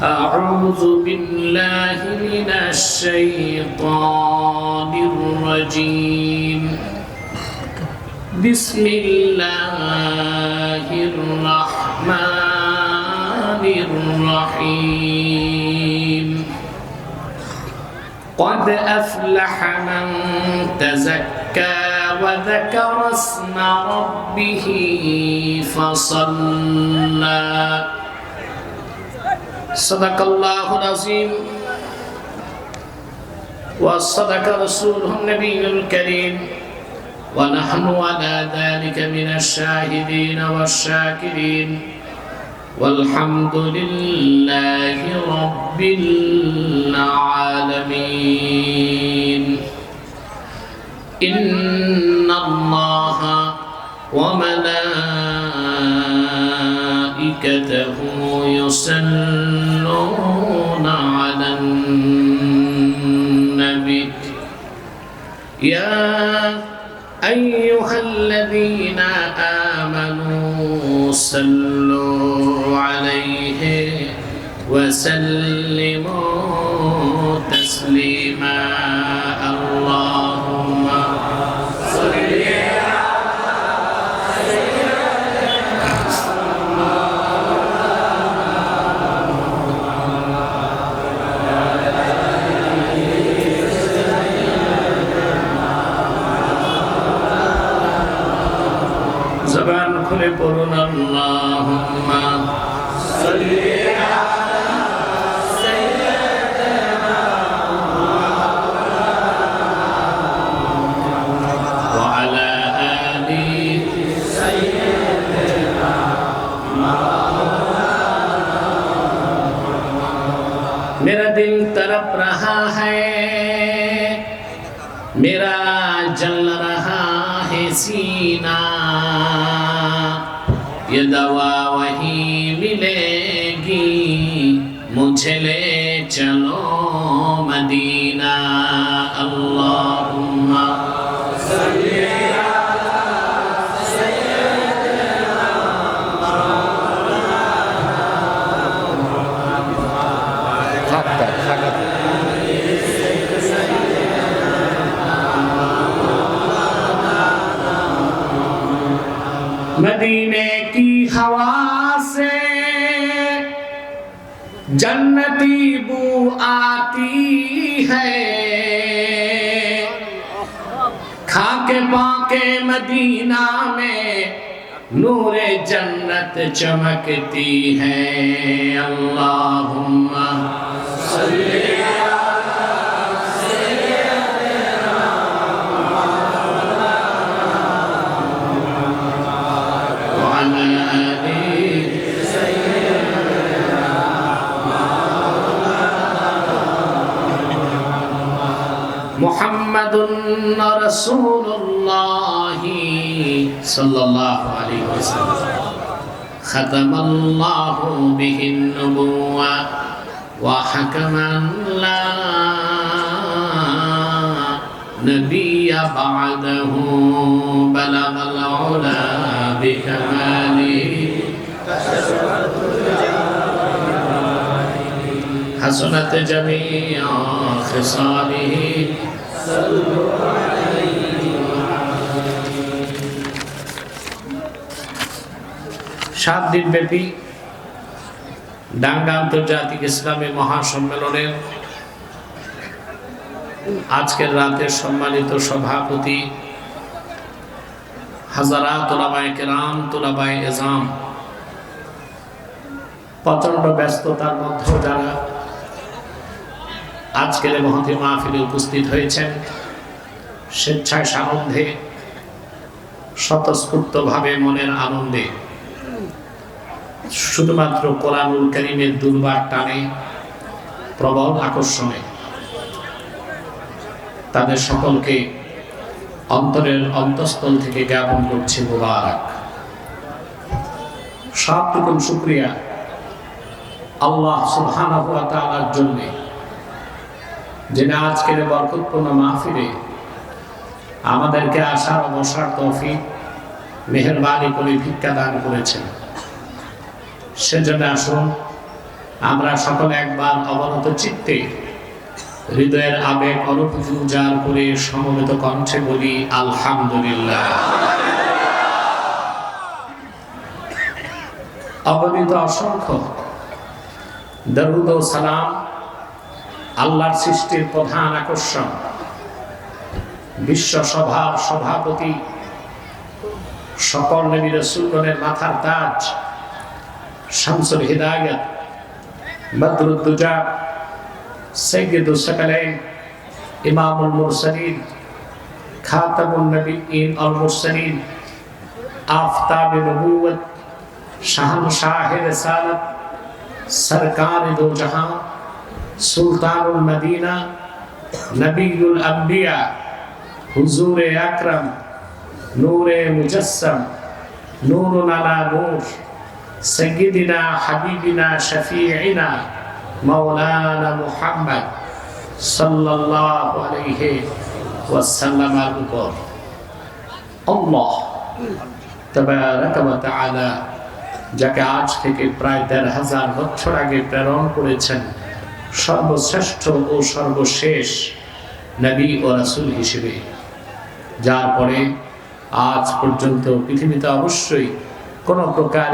أعوذ بالله من الشيطان الرجيم بسم الله الرحمن الرحيم قد أفلح من تزكى وذكر اسم ربه فصلى صدق الله العظيم وصدق رسوله النبي الكريم ونحن على ذلك من الشاهدين والشاكرين والحمد لله رب العالمين إن الله وملائكته يصلون على النبي يا أيها الذين آمنوا صلوا عليه وسلموا تسليما اللهم صل زبان খুলে পড়ুন আল্লাহুম্মা সাল্লি আলা সাইয়্যিদিনা ওয়া আলা আলি সাইয়্যিদিনা मेरा दिल तड़प रहा है मेरा जल रहा है सीना ये दवा वही मिलेगी मुझे ले चलो मदीना अल्लाहुम्मा सल्ली अला सय्यिदिना मदीने की हवा से जन्नती बू आती है खाके पाके मदीना में नूरे जन्नत चमकती है अल्लाहुम्मा सल्ली मुहम्मदुन रसूलुल्लाह सल्लल्लाहु अलैहि वसल्लम खतमल्लाहु बिहिन नबुव्वा व हकमन ला नबिय्य बअदहु बलगल उला बिकमालिही हसनत जमीअ खिसालिही सात दिन ব্যাপী ডাঙ্গা আন্তর্জাতিক ইসলামী মহাসম্মেলনের আজকের রাতের সম্মানিত সভাপতি হাজারাত উলামায়ে কেরাম তুলাবায়ে ইজাম প্রচন্ড ব্যস্ততার মধ্যে যারা আজকের মহতী মাহফিলে উপস্থিত হয়েছেন স্বেচ্ছায় সানন্দে স্বতঃস্ফূর্তভাবে মনের আনন্দে শুধুমাত্র কোরআনুল কারীমের দুর্বার টানে প্রবল আকর্ষণে তাদের সকলকে অন্তরের অন্তঃস্থল থেকে জ্ঞাপন করছি মুবারক সবটুকুন শুকরিয়া আল্লাহ সুবহানাহু ওয়া তাআলার জন্য যিনি আজকের বরকতপূর্ণ মাহফিলে আমাদেরকে আসার ও বসার তৌফিক মেহেরবানি করে ভিক্ষা দান করেছেন। সেজন্য আসুন আমরা সকলে একবার অবনত চিত্তে হৃদয়ের আবেগ অনুভূতি উজাড় করে সমবেত কণ্ঠে বলি আলহামদুলিল্লাহ। অগণিত অসংখ্য দরুদ ও সালাম আল্লাহর সৃষ্টির প্রধান আকর্ষণ, বিশ্ব সভার সভাপতি, সকল নবী রাসূলগণের মাথার তাজ, শামসুল হিদায়াত, বদরুদ্দুজা, সাইয়্যিদুস সাকালাইন, ইমামুল মুরসালিন, খাতামুন নবিয়্যিন আল মুরসালিন, আফতাবে নবুওয়াত, শাহনশাহে রিসালাত, সরকারে দো জাহান, সুলতানুল মদিনা, নবিয়ুল আম্বিয়া, হুজুরে আকরাম, নূরে মুজাসসাম, নূরুন আলা নূর, সাইয়্যিদিনা হাবিবিনা শফিঈনা মাওলানা মুহাম্মদ সাল্লাল্লাহু আলাইহি ওয়াসাল্লামের উপর আল্লাহ তাবারাকা ওয়া তাআলা যাকে আজ থেকে প্রায় ১৫০০ বছর আগে প্রেরণ করেছেন সর্বশ্রেষ্ঠ ও সর্বশেষ নবী ও রাসূল হিসেবে, যার পরে আজ পর্যন্ত পৃথিবীতে অবশ্যই কোনো প্রকার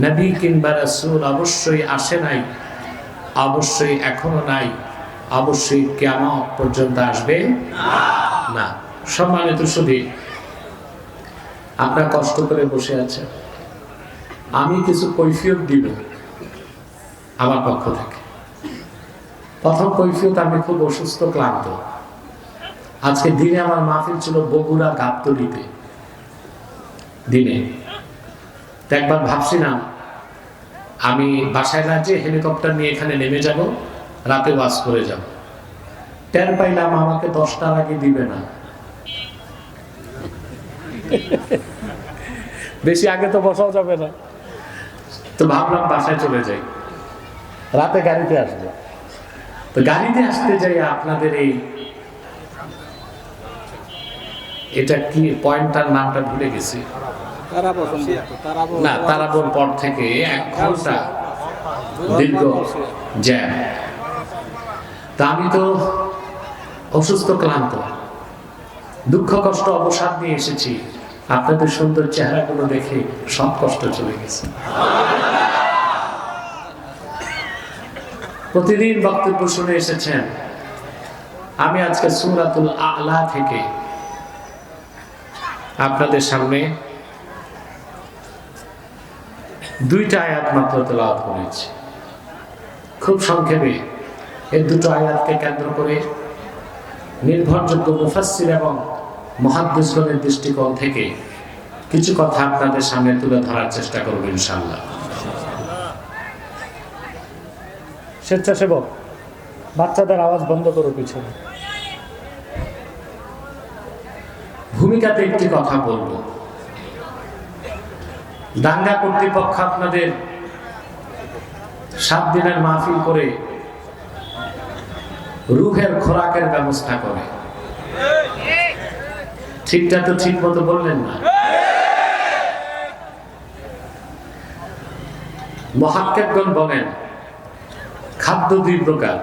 নবী কিংবা রাসূল অবশ্যই আসে নাই, অবশ্যই এখনো নাই, অবশ্যই কিয়ামত পর্যন্ত আসবে না। সম্মানিত সুধী, আপনারা কষ্ট করে বসে আছেন, আমি কিছু কৈফিয়ত দিব আমার পক্ষ থেকে। প্রথম কৈফিয়ত, আমি খুব অসুস্থ ক্লান্ত। আজকে দিনে আমার মাহফিল ছিল বগুড়া গাবতলীতে দিনে। একবার ভাবছিলাম আমি বাসায় না যে হেলিকপ্টার নিয়ে এখানে নেমে যাব, রাতে ওয়াজ করে যাব। টের পাইলাম আমাকে 10টার আগে দিবে না, বেশি আগে তো বসাও যাবে না। তো ভাবলাম বাসায় চলে যাই, রাতে গাড়িতে আসবো। তো গাড়িতে আসতে যাই আপনাদের এটা কি পয়েন্টটার নামটা ভুলে গেছি না, তারাবোর পর থেকে 1 ঘন্টা দীর্ঘ জ্যাম। তা আমি তো অসুস্থ ক্লান্ত, দুঃখ কষ্ট অবসাদ নিয়ে এসেছি। আপনাদের সুন্দর চেহারাগুলো দেখে সব কষ্ট চলে গেছে। প্রতিদিন বক্তব্য শুনে এসেছেন। আমি আজকে সূরাতুল আ'লা থেকে আপনাদের সামনে 2টা আয়াত মাত্র তেলাওয়াত করেছি। খুব সংক্ষেপে এই 2টো আয়াতকে কেন্দ্র করে নির্ভরযোগ্য মুফাসসির এবং মুহাদ্দিসগণের দৃষ্টিকোণ থেকে কিছু কথা আপনাদের সামনে তুলে ধরার চেষ্টা করব ইনশাআল্লাহ। স্বেচ্ছাসেবক, বাচ্চাদের আওয়াজ বন্ধ করো পিছনে। ভূমিকাতে একটি কথা বলবো। দাঙ্গা কর্তৃপক্ষ আপনাদের 7 দিনের মাহফিল করে রুহের খোরাকের ব্যবস্থা করে, ঠিকটা তো ঠিক মতো বললেন না। মুহাক্কিকগণ বলেন খাদ্য 2 প্রকার।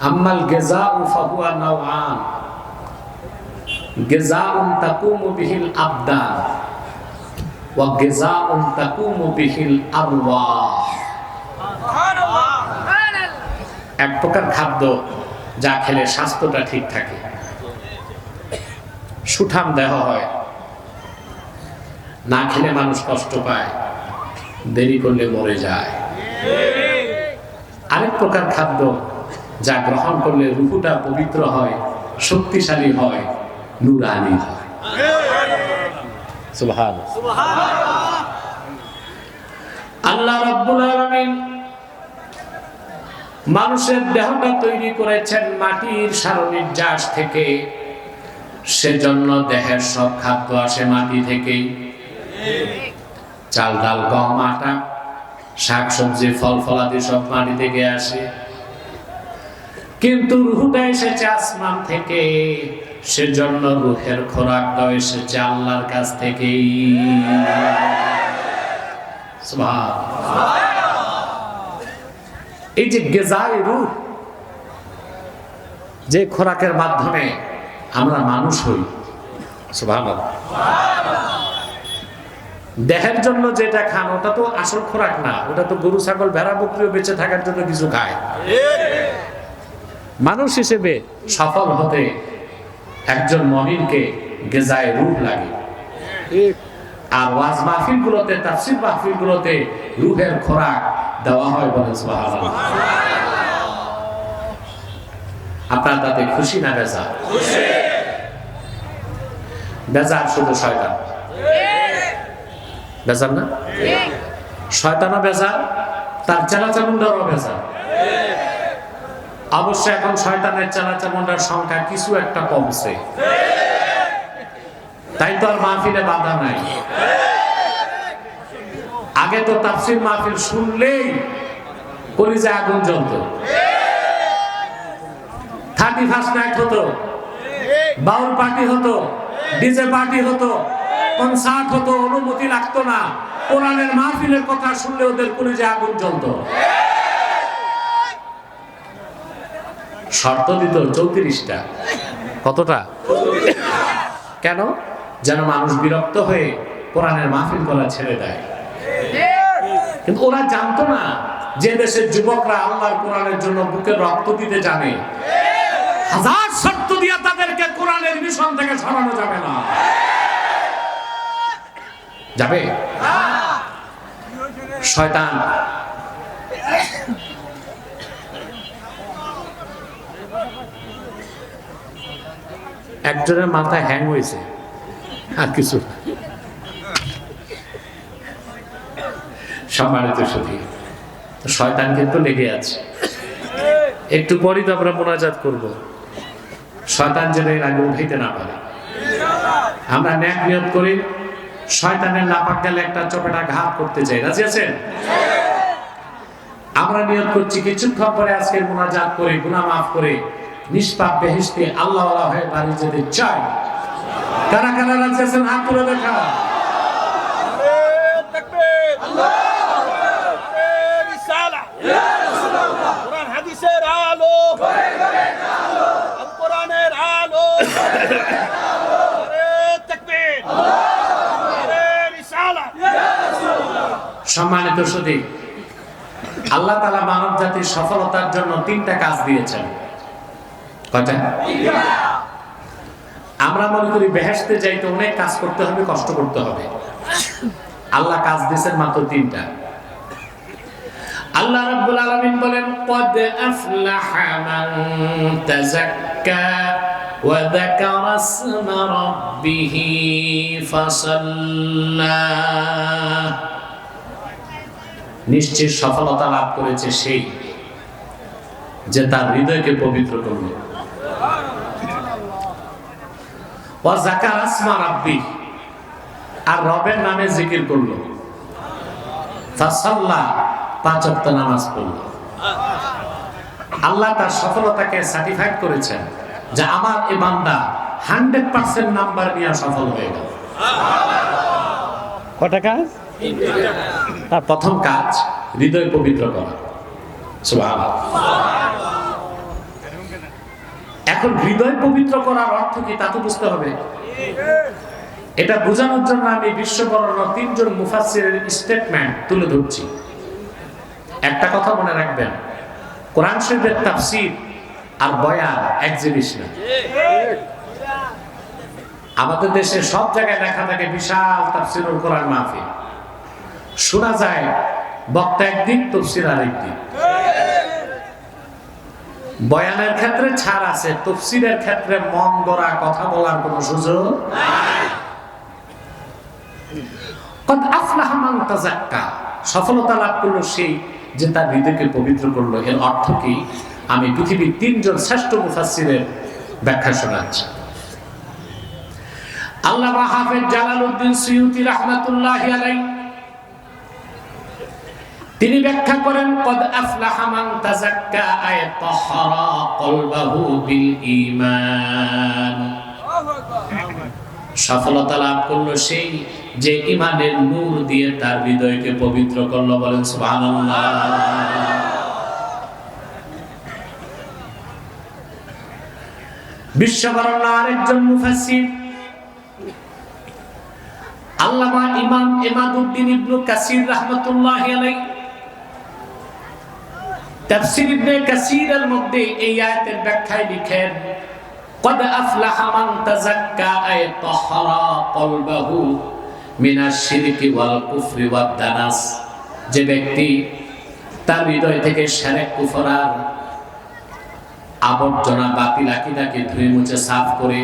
আম্মাল গিযাউ ফাহুয়া নাওআন, গিযাউন তাকুমু বিহিল আবদান ওয়া গিযাউন তাকুমু বিহিল আরওয়াহ। এক প্রকার খাদ্য যা খেলে স্বাস্থ্যটা ঠিক থাকে, সুঠাম দেহ হয়, না খেলে মানুষ কষ্ট পায়, দেরি করলে মরে যায়। আরেক প্রকার খাদ্য যা গ্রহণ করলে রূহটা পবিত্র হয়, শক্তিশালী হয়, নূরানি হয়। সুবহানাল্লাহ। আল্লাহ রাব্বুল আলামিন মানুষের দেহটা তৈরি করেছেন মাটির সারনির্যাস থেকে, সেজন্য দেহের সব খাদ্য আসে মাটি থেকেই। চাল ডাল গম আটা শাকসবজি ফল ফলাদি সব মাটি থেকে আসে, কিন্তু রূহটা এসেছে আসমান থেকে, সেজন্য রূহের খোরাকটাও এসেছে আল্লাহর কাছ থেকেই। সুবহানাল্লাহ। এই যে গিজায়ে রূহ, যে খোরাকের মাধ্যমে আমরা মানুষ হই, সুবহানাল্লাহ। দেহের জন্য যেটা খান ওটা তো আসল খোরাক না, ওটা তো গরু ছাগল ভেড়া বকরিও বেঁচে থাকার জন্য কিছু খায়। মানুষ হিসেবে সফল হতে একজন মুমিনকে গিজায়ে রূহ লাগে। আর ওয়াজ মাহফিল গুলোতে, তাফসীর মাহফিল গুলোতে রূহের খোরাক দেওয়া হয়, বলেন সুবহানাল্লাহ। আপনারা তাতে খুশি না বেজার? বেজার শুধু শয়তান, বেজার না? শয়তানও বেজার, তার চেলাচামুন্ডারও বেজার। অবশ্য এখন শয়তানের চেলাচামুন্ডার সংখ্যা কিছু একটা কমছে, তাই তো আর মাহফিলে বাধা নাই। আগে তো তাফসীর মাহফিল শুনলেই কলিজায় আগুন জ্বলতো, 31st নাইট হতো, বাউল পার্টি হতো, ডিজে পার্টি হতো, কনসার্ট হতো, অনুমতি লাগতো না। কোরআনের মাহফিলের কথা শুনলে ওদের কলিজায় আগুন জ্বলতো। শর্ত দিত 34টা। কতটা? কেন? যেন মানুষ বিরক্ত হয়ে কোরআনের মাহফিল করা ছেড়ে দেয়। কিন্তু ওরা জানতো না যে দেশের যুবকরা আল্লাহর কোরআনের জন্য বুকের রক্ত দিতে জানে, হাজার শর্ত দিয়ে তাদেরকে কোরআনের মিশন থেকে সরানো যাবে না। যাবে? শয়তান একজনের মাথায় হ্যাং হয়েছে, আর কিছু। সম্মানিত সুধী, শয়তান কিন্তু লেগে আছে। একটু পরই তো আমরা মোনাজাত করব, শয়তান যেন এর আগে উঠাইতে না পারে। আমরা নেক নিয়ত করি, শয়তানের নাপাক গেলে একটা চপেটা ঘাত করতে চাই। রাজি আছেন? আমরা নিয়ত করছি কিছুক্ষণ পরে আজকের মোনাজাত করে গুনাহ মাফ করে নিষ্পাপ বেহেশতে আল্লাহওয়ালা হয়ে বাড়ি যেতে চাই। কারা কারা রাজি আছেন? হাত তুলে দেখা। সম্মানিত সুধী, আল্লাহ তাআলা মানব জাতির সফলতার জন্য 3টা কাজ দিয়েছেন। কয়টা? আমরা মনে করি বেহেশতে যাইতে অনেক কাজ করতে হবে, কষ্ট করতে হবে। আল্লাহ কাজ দিয়েছেন মাত্র 3টা। আল্লাহ রাব্বুল আলামিন বলেন, ক্বাদ আফলাহা মান তাযাক্কা ওয়া যাকারা ইসমা রাব্বিহি ফাসাল্লা। নিশ্চয় সফলতা লাভ করেছে সেই যে তার হৃদয়কে পবিত্র করল, ওয়া যাকারা ইসমা রাব্বিহি, আর রবের নামে জিকির করল, ফাসাল্লা, 5 ওয়াক্ত নামাজ পড়ল। আল্লাহ তার সফলতাকে সার্টিফাইড করেছেন যে আমার এই বান্দা 100% নাম্বার নিয়ে সফল হয়ে গেল। কটা কাজ? তার প্রথম কাজ হৃদয় পবিত্র করা। সুবহানাল্লাহ। এখন হৃদয় পবিত্র করার অর্থ কি তা তো বুঝতে হবে। এটা বোঝানোর জন্য আমি বিশ্ববরণ্য 3 জন মুফাসসিরের স্টেটমেন্ট তুলে ধরছি। একটা কথা মনে রাখবেন, কোরআন শরীফের তাফসীর আর বয়ান এক জিনিস না। আমাদের দেশে সব জায়গায় দেখা থাকে বিশাল তাফসীরুল কোরআন মাহফিল, শোনা যায় বক্তা একদিক, তাফসীর আরেক দিক। বয়ানের ক্ষেত্রে ছাড় আছে, তাফসীরের ক্ষেত্রে মন গড়া কথা বলার কোনো সুযোগ নাই। কদ আফলাহা মান তাযাক্কা, সফলতা লাভ করলো সেই যে তার হৃদয়কে পবিত্র করলো। এর অর্থ কি? আমি পৃথিবীর 3 জন শ্রেষ্ঠ মুফাসসিরের ব্যাখ্যা শোনাচ্ছি। আল্লামা হাফেজ জালালউদ্দিন সুয়ুতী রাহমাতুল্লাহি আলাইহি তিনি ব্যাখ্যা করেন, কদ আফলাহা মান তাযাক্কা আয় তাহারা কলবাহু বিল ঈমান। সফলতা লাভ করলো সেই যে ইমানের নূর দিয়ে তার হৃদয়কে পবিত্র করলো, বলেন সুবহানাল্লাহ। বিশ্ববরণ্য আরেকজন মুফাসসির আল্লামা ইমাম ইমাদউদ্দিন ইবনে কাসির রাহমাতুল্লাহি আলাইহি তাফসীর ইবনে কাসিরের মধ্যে এই আয়াতের ব্যাখ্যায় লিখেন, قد أفلح من تزكى أي طهر قلبه من الشرك والكفر والدنس। যে ব্যক্তি তার হৃদয় থেকে শিরক কুফর আর আবর্জনা বাতিল আকীদাকে ধুয়ে মুছে সাফ করে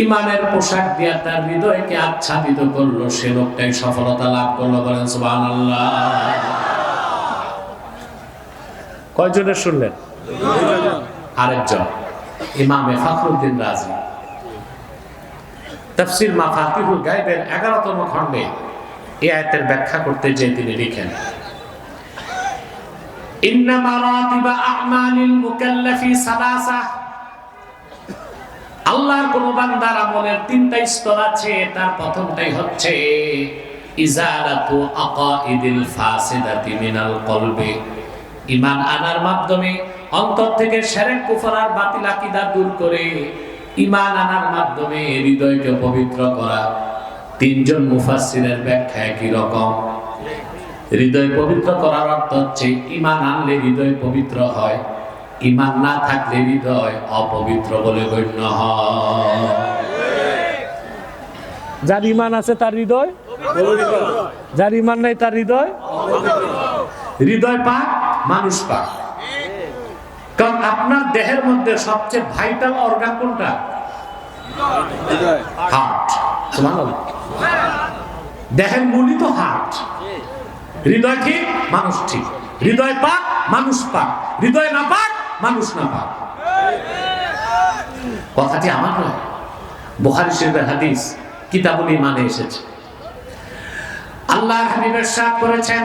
ইমানের পোশাক দিয়ে তার হৃদয়কে আচ্ছাদিত করলো, সে লোকটাই সফলতা লাভ করলো, বলেন সুবহানাল্লাহ। কয়জনের শুনলেন? আরেকজন ইমামে ফখরুদ্দিন রাজি তাফসীর মাফাতিহুল গায়বের 11তম খণ্ডে এই আয়াতের ব্যাখ্যা করতে যে তিনি লিখেন, ইন্না মারাতিবা আ'মালিল মুকাল্লাফি সালাসা। আল্লাহর কোন বান্দার আমলের তিনটা স্তর আছে, তার প্রথমটাই হচ্ছে ইজালাতু আকাইদিল ফাসিদাতি মিনাল কলবি। ঈমান আনার মাধ্যমে অন্তর থেকে শিরক কুফর আর বাতিল আকীদা দূর করে ঈমান আনার মাধ্যমে হৃদয়কে পবিত্র করা। তিনজন মুফাসসিরের ব্যাখ্যা একই রকম। হৃদয় পবিত্র করার অর্থ হচ্ছে ঈমান আনলে হৃদয় পবিত্র হয়, ঈমান না থাকলে হৃদয় অপবিত্র বলে গণ্য হয়। যার ঈমান আছে তার হৃদয় পবিত্র, যার ঈমান নাই তার হৃদয় অপবিত্র। হৃদয় পাক, মানুষ পাক। কারণ আপনার দেহের মধ্যে সবচেয়ে ভাইটাল অর্গান কোনটা? হার্ট। সুবহানাল্লাহ। দেহের মূলই তো হার্ট। হৃদয় ঠিক, মানুষ ঠিক। হৃদয় পাক, মানুষ পাক। হৃদয় না পাক, মানুষ না পাক। কথাটি আমার নয়, বুখারী শরীফের হাদিস কিতাবুল ঈমানে এসেছে। আল্লাহর হাবিব ইরশাদ করেছেন,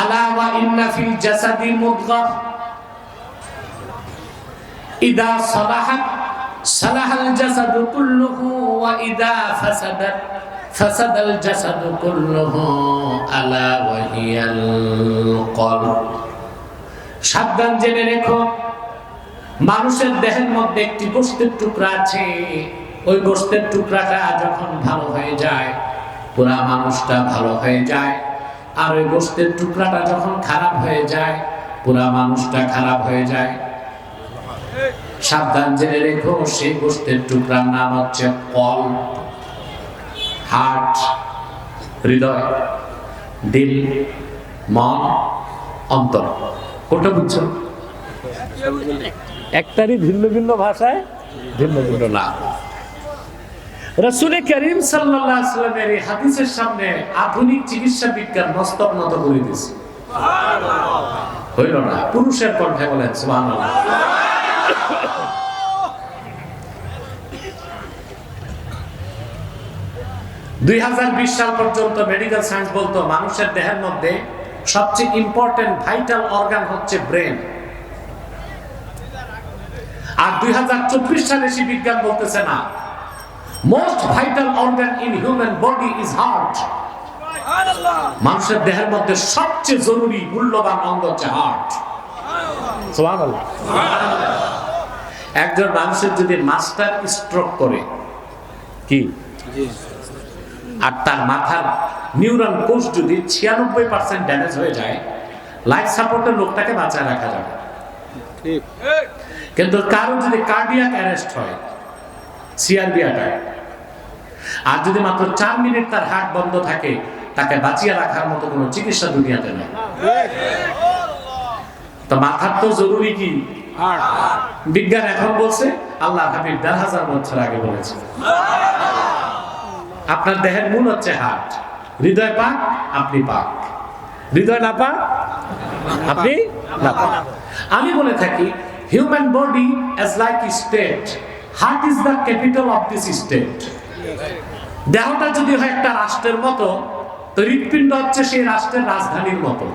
আলা ওয়া ইন্না ফিল জাসাদি মুদগাহ ইদা সালাহাত সালাহাল জাসাদু কুল্লুহু ওয়া ইদা ফাসাদাত ফাসাদাল জাসাদু কুল্লুহু আলা ওয়া হিয়াল কলব। সাবধান জেনে রেখো, মানুষের দেহের মধ্যে একটি গোশতের টুকরা আছে, ওই গোশতের টুকরাটা যখন ভালো হয়ে যায় পুরা মানুষটা ভালো হয়ে যায়, আর ওই গোশতের টুকরাটা যখন খারাপ হয়ে যায় পুরা মানুষটা খারাপ হয়ে যায়। সাবধান জেনে রেখো, সেই গোশতের টুকরার নাম হচ্ছে কলব, হার্ট, হৃদয়, দিল, মন, অন্তর। কোনটা বুঝছো? একটারই ভিন্ন ভিন্ন ভাষায় ভিন্ন ভিন্ন নাম। রাসূল করিম সাল্লাল্লাহু আলাইহি ওয়াসাল্লামের এই হাদিসের সামনে আধুনিক চিকিৎসা বিজ্ঞান মস্তক নত করে দিয়েছে। সুবহানাল্লাহ। হইল না? পুরুষের কণ্ঠে বলেন সুবহানাল্লাহ। 2020 সাল পর্যন্ত মেডিকেল সায়েন্স বলতো মানুষের দেহের মধ্যে সবচেয়ে ইম্পর্টেন্ট ভাইটাল অর্গান হচ্ছে ব্রেন। আর 2024 সালে এসে বিজ্ঞান বলতেছে না, most vital organ in human body is heart. মানুষের দেহের মধ্যে সবচেয়ে জরুরি মূল্যবান অঙ্গ হচ্ছে হার্ট। সুবহানাল্লাহ। একজন মানুষের যদি মাস্টার স্ট্রোক করে কি আর তার মাথার নিউরন কোষ যদি 96% ড্যামেজ হয়ে যায়, লাইফ সাপোর্টের লোকটাকে বাঁচায় রাখা যাবে। কিন্তু কারো যদি কার্ডিয়াক অ্যারেস্ট হয়, সিআরবি অ্যাটাক, আর যদি মাত্র 4 মিনিট তার হার্ট বন্ধ থাকে, তাকে বাঁচিয়ে রাখার মতো কোনো চিকিৎসা দুনিয়াতে নেই। তো মাথার তো জরুরি কি? বিজ্ঞান এখন বলছে, আল্লাহ হাবিব 1000 বছর আগে বলেছে। আপনার দেহের মূল হচ্ছে হার্ট। হৃদয় পাক, আপনি পাক। হৃদয় না পাক, আপনি না পাক। আমি বলে থাকি, human body as like a state, heart is the capital of this state. দেহটা যদি হয় একটা রাষ্ট্রের মতো, তো হৃৎপিণ্ড হচ্ছে সেই রাষ্ট্রের রাজধানীর মতো।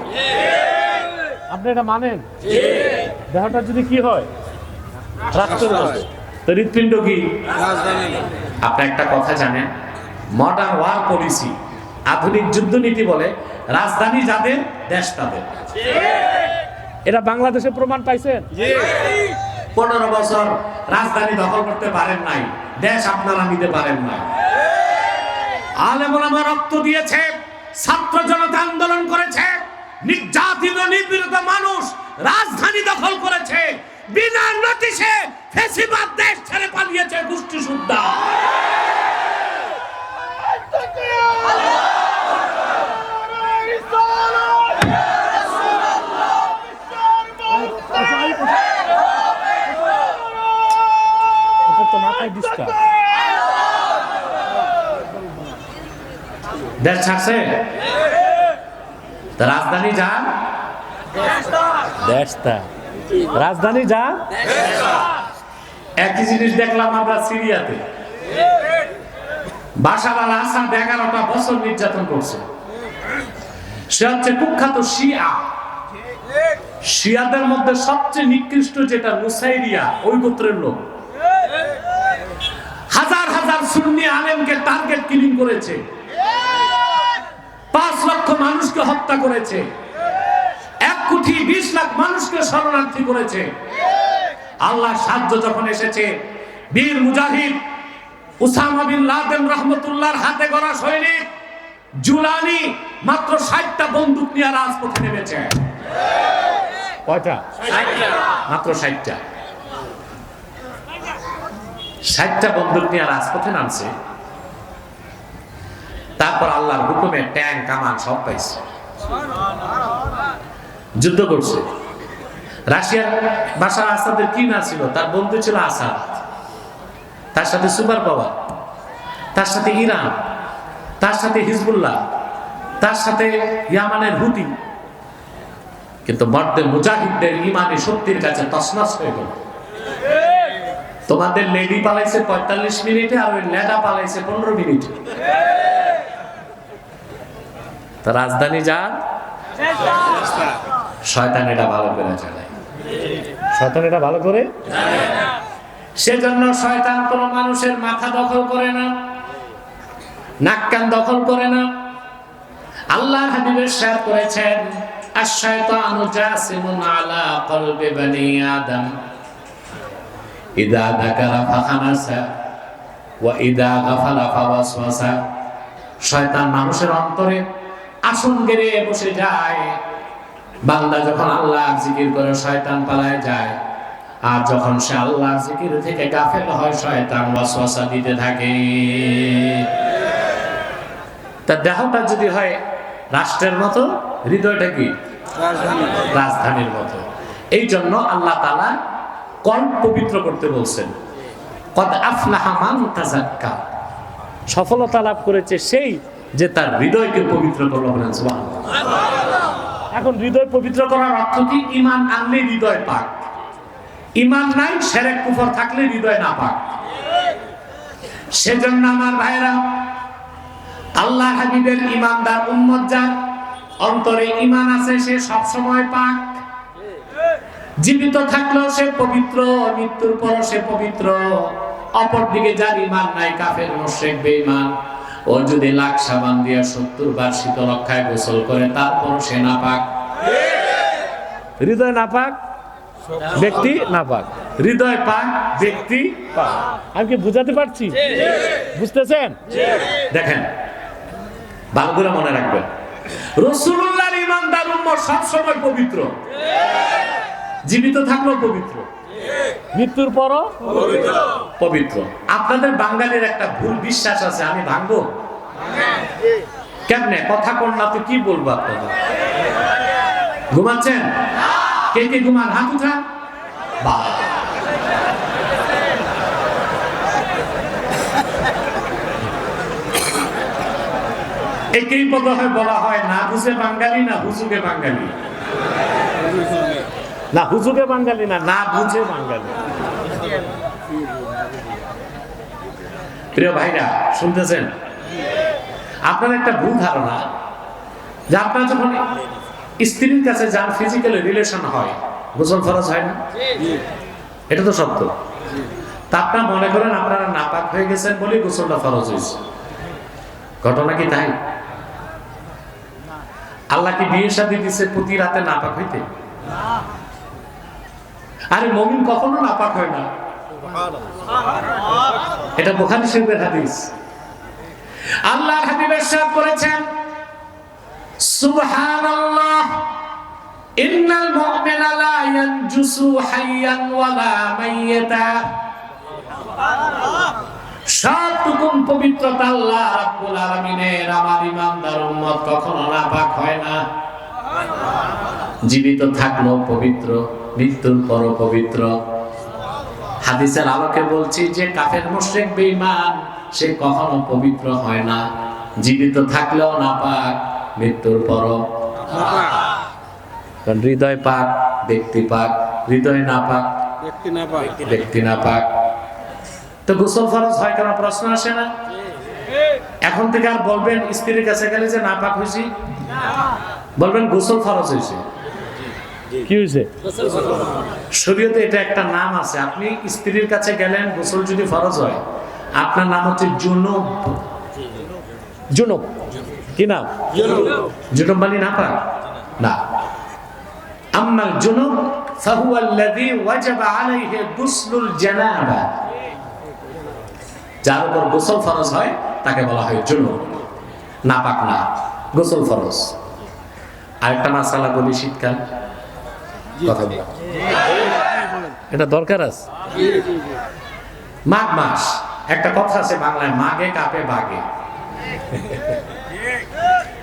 আপনি এটা মানেন? দেহটা যদি কি হয় রাষ্ট্রের মতো, তো হৃৎপিণ্ড কি রাজধানী? আপনি একটা কথা জানেন, মডার্ন ওয়ার পলিসি, আধুনিক যুদ্ধনীতি বলে রাজধানী যাদের দেশ তাদের। এটা বাংলাদেশে প্রমাণ পাইছেন? 15 বছর রাজধানী দখল করতে পারেন নাই, দেশ আপনারা নিতে পারেন নাই। আলেম ওলামা রক্ত দিয়েছে, ছাত্র জনতা আন্দোলন করেছে, নির্যাতিত নিপীড়িত মানুষ রাজধানী দখল করেছে, বিনা নোটিশে ফ্যাসিবাদ দেশ ছেড়ে পালিয়েছে গোষ্ঠী সুদ্ধা। এটা তো মাথায় ডিস্টার্ব। দেশ ছাড়ছে, তা রাজধানী যান, দেশটা রাজধানী যা। একই জিনিস দেখলাম আমরা সিরিয়াতে। বাশার আল আসাদ 11টা বছর নির্যাতন করছে। সে হচ্ছে কুখ্যাত শিয়া। শিয়াদের মধ্যে সবচেয়ে নিকৃষ্ট যেটা নুসাইরিয়া, ওই গোত্রের লোক। হাজার হাজার সুন্নি আলেমকে টার্গেট কিলিং করেছে, 5 লক্ষ মানুষকে হত্যা করেছে, 1,20,00,000 মানুষকে শরণার্থী করেছে। আল্লাহর সাহায্য যখন এসেছে, বীর মুজাহিদ উসামা বিন লাদেন রহমতুল্লাহর হাতে গড়া সৈনিক জুলানি মাত্র 60টা বন্দুক নিয়ে রাজপথে নেমেছে। কয়টা? মাত্র 60টা। 60টা বন্দুক নিয়ে রাজপথে নামছে। তারপর আল্লাহর হুকুমে ট্যাঙ্ক কামান সব পাইছে, যুদ্ধ করছে। রাশিয়ার বাশার আসাদের কি না ছিল? তার বন্ধু ছিল আসাদ, তার সাথে সুপার পাওয়ার, তার সাথে ইরান, তার সাথে হিজবুল্লাহ, তার সাথে ইয়ামানের হুতি। কিন্তু মর্দে মুজাহিদদের ইমানি শক্তির কাছে তছনছ হয়ে গেল। তোমাদের লেডি পালাইছে 45 মিনিটে, আর ওই লেডা পালাইছে 15 মিনিটে। তা রাজধানী যান, শয়তান এটা ভালো করে চালায়। শয়তান এটা ভালো করে। সেজন্য শয়তান কোন মানুষের মাথা দখল করে না, নাক কান দখল করে না। আল্লাহ হাবিবের ইরশাদ করেছেন, আশ-শায়তানু জাসিমুন আলা কলবি বনি আদম ইদা যাকারা ফাখানাসা ওয়া ইদা গাফালা ফাওয়াসওয়াসা। শয়তান মানুষের অন্তরে আসন গেড়ে বসে যায়। বান্দা যখন আল্লাহর জিকির করে শয়তান পালায় যায়, আর যখন সে আল্লাহর জিকির থেকে গাফেল হয় শয়তান ওয়াসওয়াসা দিতে থাকে। তার দেহটা যদি হয় রাষ্ট্রের মতো, হৃদয়টা কি রাজধানীর মতো। এই জন্য আল্লাহ তাআলা কল্প পবিত্র করতে বলছেন, কদ আফলাহা মান তাযাক্কা। সফলতা লাভ করেছে সেই যে তার হৃদয়কে পবিত্র করলো। বলেন সুবহানাল্লাহ। এখন হৃদয় পবিত্র করার অর্থ কি? ঈমান আনলে হৃদয় পাক, ঈমান নাই শিরক কুফর থাকলে হৃদয় না পাক। সেজন্য আমার ভাইরা, আল্লাহ হাবিবের ঈমানদার উম্মত যার অন্তরে ঈমান আছে সে সব সময় পাক। জীবিত থাকলেও সে পবিত্র, মৃত্যুর পর সে পবিত্র। অপরদিকে যার ঈমান নাই, কাফের মুশরিক বেঈমান, ও যদি লাখ সাবান দিয়ে 70 বার শীতলক্ষায় গোসল করে তারপর সে নাপাক। হৃদয় নাপাক, ব্যক্তি নাপাক। হৃদয় পাক, ব্যক্তি পাক। আমি কি বুঝাতে পারছি? বুঝতেছেন? দেখেন, ভালো করে মনে রাখবেন, রাসূলুল্লাহর ঈমানদার উম্মত সব সময় পবিত্র, জীবিত থাকলেও পবিত্র, মৃত্যুর পরও পবিত্র। আপনাদের বাঙালির একটা ভুল বিশ্বাস আছে, আমি ভাঙবো কেমনে? কথা কোন না তো কি বলবো আপনাদের? ঘুমাচ্ছেন? কে কে ঘুমান? হাত উঠান। একেই বোধহয় বলা হয় না বুঝে বাঙালি, না হুজুগে বাঙালি। না হুজুগে বাঙালি, না না বুঝে বাঙালি। প্রিয় ভাইরা শুনতেছেন, আপনার একটা ভুল ধারণা যে আপনার যখন স্ত্রীর কাছে যান, ফিজিক্যাল রিলেশন হয়, গোসল ফরজ হয় না? এটা তো সত্য। তা আপনারা মনে করেন আপনারা নাপাক হয়ে গেছেন বলে গোসলটা ফরজ হয়েছে। ঘটনা কি তাই? আল্লাহ কি বিয়ে শাদী দিছে প্রতি রাতে নাপাক হইতে? আরে মুমিন কখনো নাপাক হয় না, এটা বুখারী শরীফের হাদিস। আল্লাহর হাবিব ইরশাদ করেছেন, সুবহানাল্লাহ, ইন্নাল মুমিনা লা ইয়ানজুসু হাইয়ান ওয়ালা মাইয়াতা। সবটুকুন পবিত্রতা আল্লাহ রাব্বুল আলামিনের। আমার ইমানদার উম্মত কখনো নাপাক হয় না, জীবিত থাকলেও পবিত্র, মৃত্যুর পরও পবিত্র। হাদিসের আলোকে বলছি যে কাফের মুশরিক বেঈমান সে কখনো পবিত্র হয় না, জীবিত থাকলেও নাপাক, মৃত্যুর পরও কারণ হৃদয় পাক ব্যক্তি পাক, হৃদয় নাপাক ব্যক্তি নাপাক। তো গোসল ফরজ হয় কেন প্রশ্ন আসে না? এখন থেকে আর বলবেন স্ত্রীর কাছে গেলে যে নাপাক হয়েছি, বলবেন গোসল ফরজ হয়েছে। কি হয়েছে? শরীয়তে এটা একটা নাম আছে, আপনি স্ত্রীর কাছে গেলেন গোসল যদি ফরজ হয়, আপনার নাম হচ্ছে জুনুব। জুনুব কি নাম? জুনুব মানে নাপাক না। আম্মাল জুনুব ফাহুয়া আল্লাযী ওয়াজাবা আলাইহি গুসলুল জানাবা, যার উপর গোসল ফরজ হয় তাকে বলা হয় জুনুব, নাপাক না, গোসল ফরজ। আরেকটা মাসালা বলি, শীতকাল কথা বলা এটা দরকার আছে। মাঘ মাস, একটা কথা আছে বাংলায়, মাঘে কাপে বাঘে,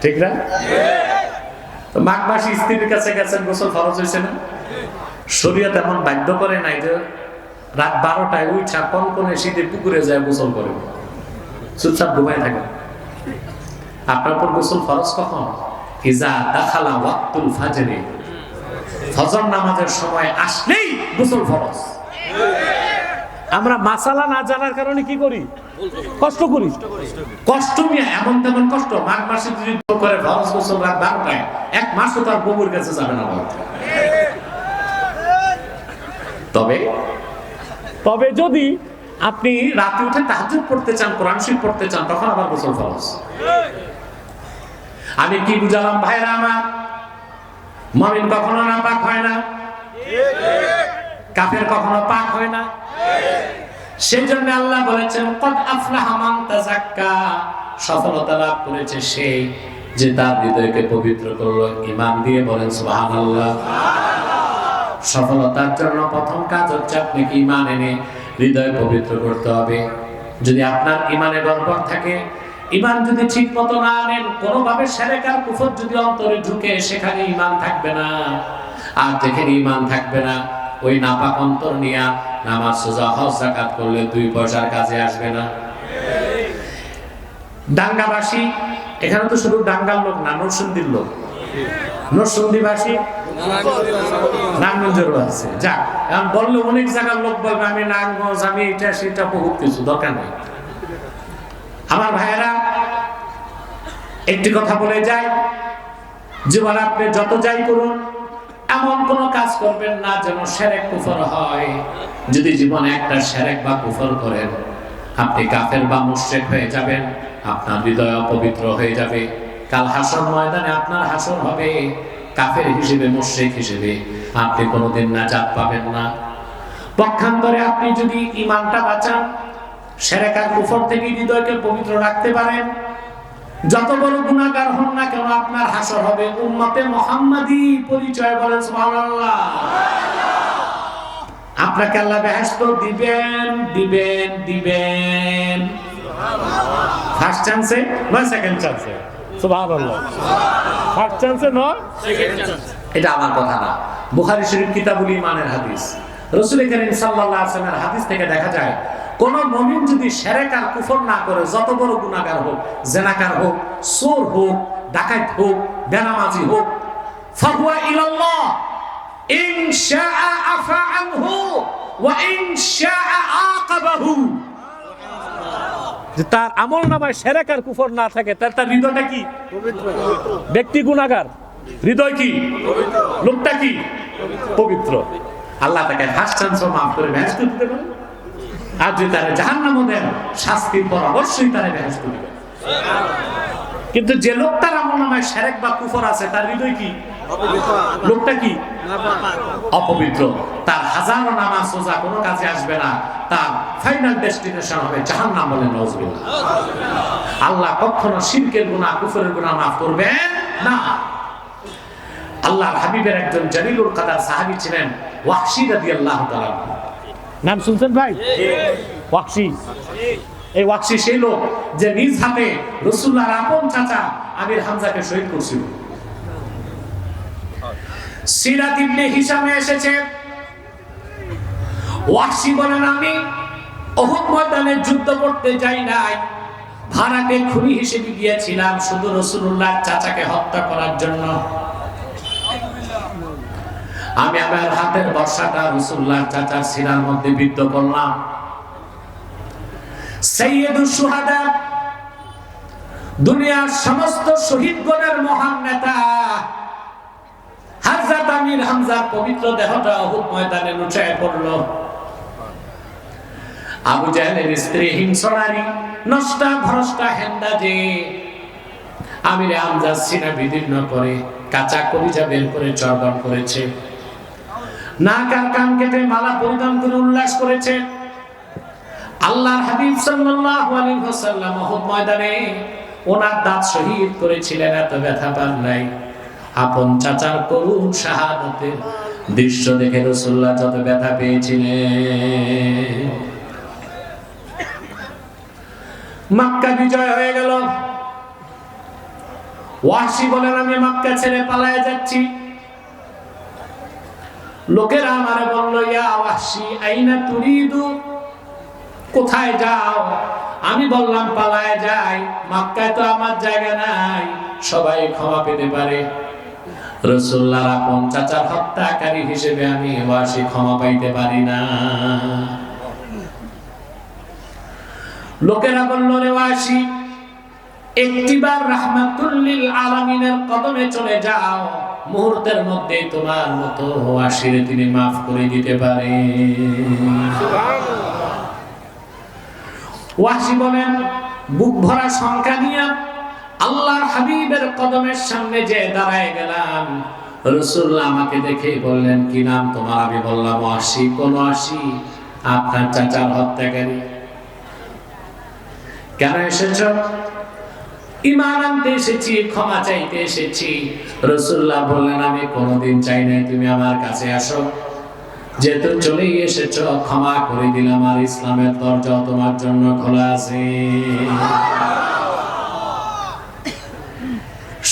ঠিক না? তো মাঘ মাসে স্ত্রীর কাছে গেছেন, গোসল ফরজ হয়েছে না? শরীয়ত এমন বাধ্য করে নাই যে রাত 12টায় উঠা কনকনে শীতে পুকুরে যায় গোসল করে, চুপচাপ ঘুমায় থাকে। আপনার উপর গোসল ফরজ কখন? ইজা দাখালা ওয়াক্তুল ফাজরি, ফজর নামাজের সময় আসলেই গোসল ফরজ। আমরা মাসালা না জানার কারণে কি করি? কষ্ট করি। কষ্ট নিয়ে এমন তেমন কষ্ট, মাঘ মাসে যদি করে ফরজ গোসল রাত 12টায়, এক মাসও তার বউর কাছে যাবে না। তবে যদি আপনি রাতে উঠে তাহাজ্জুদ পড়তে চান, কোরআন শরীফ পড়তে চান, তখন আবার গোসল ফরজ। আমি কি বুঝালাম ভাইরা আমার? মুমিন কখনো নাপাক হয় না, কাফের কখনো পাক হয় না। সেজন্য আল্লাহ বলেছেন, ক্বাদ আফলাহা মান তাযাক্কা, সফলতা লাভ করেছে সেই যে তার হৃদয়কে পবিত্র করলো ঈমান দিয়ে। বলেন সুবহানাল্লাহ। সফলতার জন্য প্রথম কাজ হচ্ছে আপনাকে ঈমান এনে হৃদয় পবিত্র করতে হবে। যদি আপনার ঈমানে গড়বড় থাকে, ঈমান যদি ঠিক মতো না আনেন, কোনোভাবে শিরক আর কুফর যদি অন্তরে ঢুকে, সেখানে ঈমান থাকবে না। আর যেখানে ঈমান থাকবে না, ওই নাপাক অন্তর নিয়ে নামাজ, রোজা, হজ, যাকাত করলে 2 পয়সার কাজে আসবে না। ডাঙ্গাবাসী, এখানে তো শুধু ডাঙ্গার লোক না, নরসিংদীর লোক, নরসিংদীবাসী নারায়ণগঞ্জেরও আছে। যাক, এখন বললে অনেক জায়গার লোক বলবে আমি নারায়ণগঞ্জ, আমি এটা সেটা, বহুত কিছু, দরকার নেই। আমার ভাইয়েরা, একটি কথা বলে যায়, জীবন আপনি যত যাই করুন, এমন কোন কাজ করবেন না যেন শিরক কুফর হয়। যদি জীবনে একটা শিরক বা কুফর করেন, আপনি কাফের বা মুশরিক হয়ে যাবেন, আপনার হৃদয় অপবিত্র হয়ে যাবে। কাল হাসর ময়দানে আপনার হাসর হবে কাফের হিসেবে, মুশরিক হিসেবে, আপনি কোনোদিন নাজাত পাবেন না। পক্ষান্তরে আপনি যদি ঈমানটা বাঁচান, শিরক আর কুফর থেকে হৃদয়কে পবিত্র রাখতে পারেন, যত বড় গুনাহগার হন না কেন, আপনার হাসর হবে উম্মতে মুহাম্মাদি পরিচয়। বলেন সুবহানাল্লাহ। আপনাকে আল্লাহ বেহেশত দিবেন দিবেন দিবেন, ফার্স্ট চান্সে নয়, সেকেন্ড চান্সে। সুবহানাল্লাহ। ফার্স্ট চান্সে নয়, সেকেন্ড চান্স। এটা আমার কথা না, বুখারী শরীফ কিতাবুল ঈমানের হাদিস। রাসূল কারীম সাল্লাল্লাহু আলাইহি ওয়াসাল্লামের হাদিস থেকে দেখা যায়, কোন মুমিন যদি শিরক আর কুফর না করে, যত বড় গুনাহগার হোক, জিনাকার হোক, চোর হোক, ডাকাত হোক, বেনামাজি হোক, ফাহুয়া ইলাল্লাহ ইন শাআ আফা আনহু ওয়া ইন শাআ আকাবাহু। যে তার আমল নামায় শিরক আর কুফর না থাকে, তার হৃদয়টা কি? পবিত্র। ব্যক্তি গুনাহগার, হৃদয় কি? পবিত্র। লোকটা কি? পবিত্র। আল্লাহ তাকে ফার্স্ট চান্সও মাফ করে বেহেশত দিতে পারে। আর যদি তারা জাহান্নামে দেন, শাস্তির পর অবশ্যই তারা বেহেশত দিবে। কিন্তু যে লোকটার আমলনামায় শিরক বা কুফর আছে তার হৃদয় কি? লোকটা কি? অপবিত্র। তার হাজারো নামাজ রোজা কোনো কাজে আসবে না, তার ফাইনাল ডেস্টিনেশন হবে জাহান্নাম। বলে নাউজুবিল্লাহ। আল্লাহ কখনো শিরকের গুনাহ, কুফরের গুনাহ মাফ করবেন না। আল্লাহর হাবিবের একজন জলিলুল কাদার সাহাবী ছিলেন ওয়াহশী রাদিয়াল্লাহু তাআলা। নাম শুনছেন ভাই? ওয়াহশী। এই ওয়াহশী সেই লোক যে নিজ হাতে রাসূলুল্লাহর আপন চাচা আমির হামজাকে শহীদ করেছিল। সিরাত ইবনে হিশামে এসেছে, ওয়াহশী বলেন আমি উহুদ ময়দানে যুদ্ধ করতে যাই নাই, ভাড়াটে খুনি হিসেবে গিয়েছিলাম শুধু রাসূলুল্লাহর চাচাকে হত্যা করার জন্য। আমি আমার হাতের বর্ষাটা রাসূলুল্লাহর চাচার সিনার মধ্যে বিদ্ধ করলাম। সাইয়্যিদুশ শুহাদা, দুনিয়ার সমস্ত শহীদগণের মহান নেতা হযরত আমির হামজার পবিত্র দেহটা উহুদ ময়দানে লুটিয়ে পড়ল। আবু জাহেলের স্ত্রী হিংস্র নারী নষ্টা ভ্রষ্টা হেন্দা যে আমির হামজার সিনা বিদীর্ণ করে কাঁচা কলিজা বের করে চর্বণ করেছে, নাক আর কান কেটে মালা পরিধান করে উল্লাস করেছে। আল্লাহর হাবিব সাল্লাল্লাহু আলাইহি ওয়াসাল্লাম উহুদ ময়দানে ওনার দাঁত শহীদ করেছিলেন, এত ব্যথা পান নাই। আপন চাচার করুণ শাহাদাতের দৃশ্য দেখে রাসূলুল্লাহ যত ব্যথা পেয়েছিলেন। মক্কা বিজয় হয়ে গেল। ওয়াহশী বলেন আমি মক্কা ছেড়ে পালায়ে যাচ্ছি। লোকেরা আমারে বলল ইয়া ওয়াহশী আইনা তুরিদু, কোথায় যাও? আমি বললাম পালায়ে যাই, মক্কায় তো আমার জায়গা নাই, সবাই ক্ষমা পেতে পারে। রাসূলুল্লাহর আপন চাচার হত্যাকারী হিসেবে আমি ওয়াহশী ক্ষমা পাইতে পারি না। লোকেরা বলল রে ওয়াহশী, একটিবার রাহমাতুল লিল আলামিনের কদমে চলে যাও, মুহূর্তের মধ্যে তোমার মতো ওয়াহশীর তিনি মাফ করে দিতে পারেন। ওয়াহশী বলেন বুক ভরা শঙ্কা নিয়ে আল্লাহর হাবিবের কদমের সামনে যে দাঁড়ায় গেলাম। রাসূলুল্লাহ আমাকে দেখে বললেন কি নাম তোমার? আমি বললাম ওয়াহশী। কোন ওয়াহশী? আপনার চাচার হত্যাকারী। কেন এসেছ? ঈমান আনতে এসেছি, ক্ষমা চাইতে এসেছি। রাসূলুল্লাহ বললেন আমি কোনোদিন চাই নাই তুমি আমার কাছে আসো, যেহেতু চলেই এসেছো ক্ষমা করে দিলাম, আর ইসলামের দরজা তোমার জন্য খোলা আছে।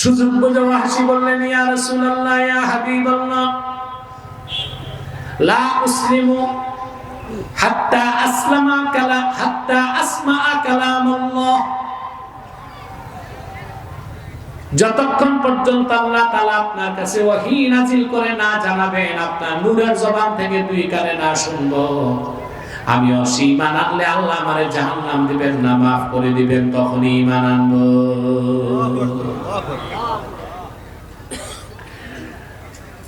সুযোগ বুঝে ওয়াহশী বললেন ইয়া রাসূলুল্লাহ ইয়া হাবিবাল্লাহ লা উসলিমু হাত্তা আসমা কালামাল্লাহ, যতক্ষণ পর্যন্ত আল্লাহ তাআলা আপনার কাছে ওহী নাযিল করে না জানাবেন, আপনার নূরের জবান থেকে দুই কানে না শুনবো, আমি ঈমান আনলে আল্লাহ আমারে জাহান্নাম দিবেন না, মাফ করে দিবেন, তখনই ঈমান আনবো।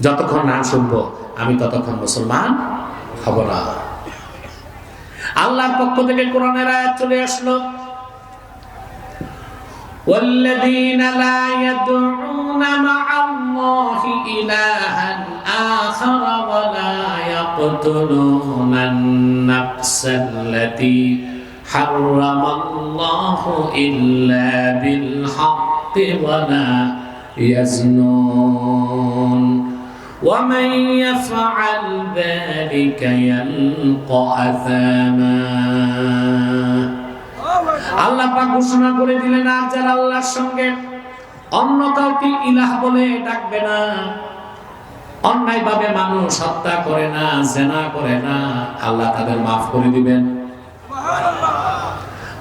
যতক্ষণ না শুনবো আমি ততক্ষণ মুসলমান হব না। আল্লাহর পক্ষ থেকে কোরআনের আয়াত চলে আসলো, والذين لا يدعون مع الله إلها آخر ولا يقتلون النفس التي حرم الله إلا بالحق ولا يزنون ومن يفعل ذلك يلقى أثاما। আল্লাহ পাক ঘোষণা করে দিলেন আর যারা আল্লাহর সঙ্গে অন্য কাউকে ইলাহ বলে ডাকবে না, অন্যায় ভাবে মানুষ হত্যা করে না, জিনা করে না, আল্লাহ তাদের মাফ করে দিবেন।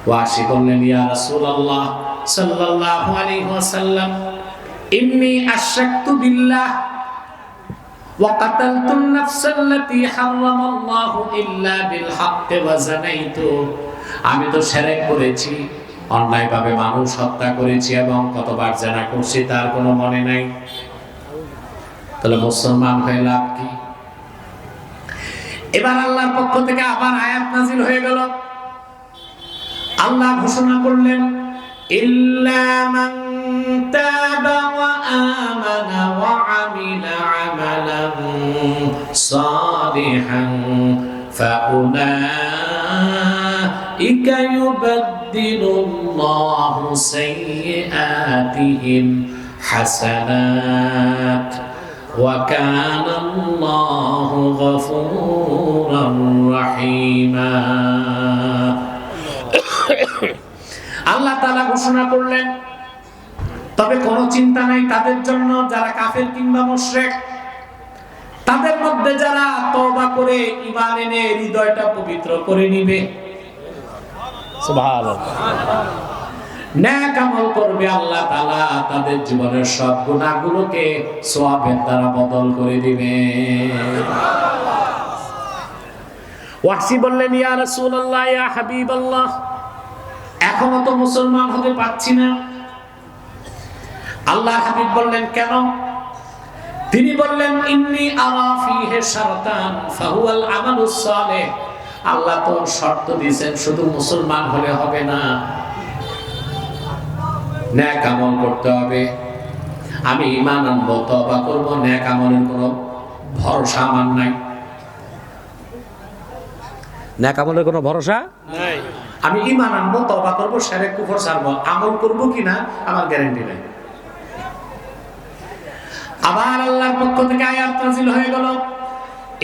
ওয়াহশী বললেন ইয়া রাসূলুল্লাহ সাল্লাল্লাহু আলাইহি ওয়াসাল্লাম ইন্নী আশরাকতু বিল্লাহ ওয়া কাতালতুন নাফসাল্লাতী হারামাল্লাহু ইল্লা বিল হাক্কি ওয়া যানাইতু, আমি তো শিরক করেছি, অন্যায়ভাবে মানুষ হত্যা করেছি এবং কতবার জিনা করছি তার কোনো মনে নাই। তাহলে মুসলমান হয়ে লাভ কি? এবার আল্লাহর পক্ষ থেকে আবার আয়াত নাযিল হয়ে গেল। আল্লাহ ঘোষণা করলেন إلا من تاب وآمن وعمل عملا صالحا فأولئك يبدل الله سيئاتهم حسنات وكان الله غفورا رحيما আল্লাহ তাআলা ঘোষণা করলেন, তবে কোনো চিন্তা নাই তাদের জন্য যারা কাফের কিংবা মুশরিক, তাদের মধ্যে যারা তওবা করে ঈমান এনে হৃদয়টা পবিত্র করে নিবে, সুবহানাল্লাহ, নেক আমল করবে, আল্লাহ তাআলা তাদের জীবনের সব গুনাহগুলোকে সওয়াবের দ্বারা বদল করে দিবে। ওয়াহশী বললেন, ইয়া রাসূলুল্লাহ, ইয়া হাবিবাল্লাহ, এখনো তো মুসলমান হতে পারছি না। আল্লাহ হাবিব বললেন, কেন? তিনি বললেন, ইন্নী আরা ফীহি শারতান ফাহুয়াল আমালুস সালিহ। আল্লাহ তো শর্ত দিয়েছেন, শুধু মুসলমান হলে হবে না, নেক আমল করতে হবে। আমি ঈমান আনবো, তওবা করব, নেক আমলের কোনো ভরসা আমার নাই। নেক আমলের কোনো ভরসা নাই। আমি ঈমান আনবো, তওবা করব, শিরক কুফর ছাড়বো, আমল করব কিনা আমার গ্যারান্টি নাই। আবার আল্লাহর পক্ষ থেকে আয়াত নাযিল হয়ে গেল,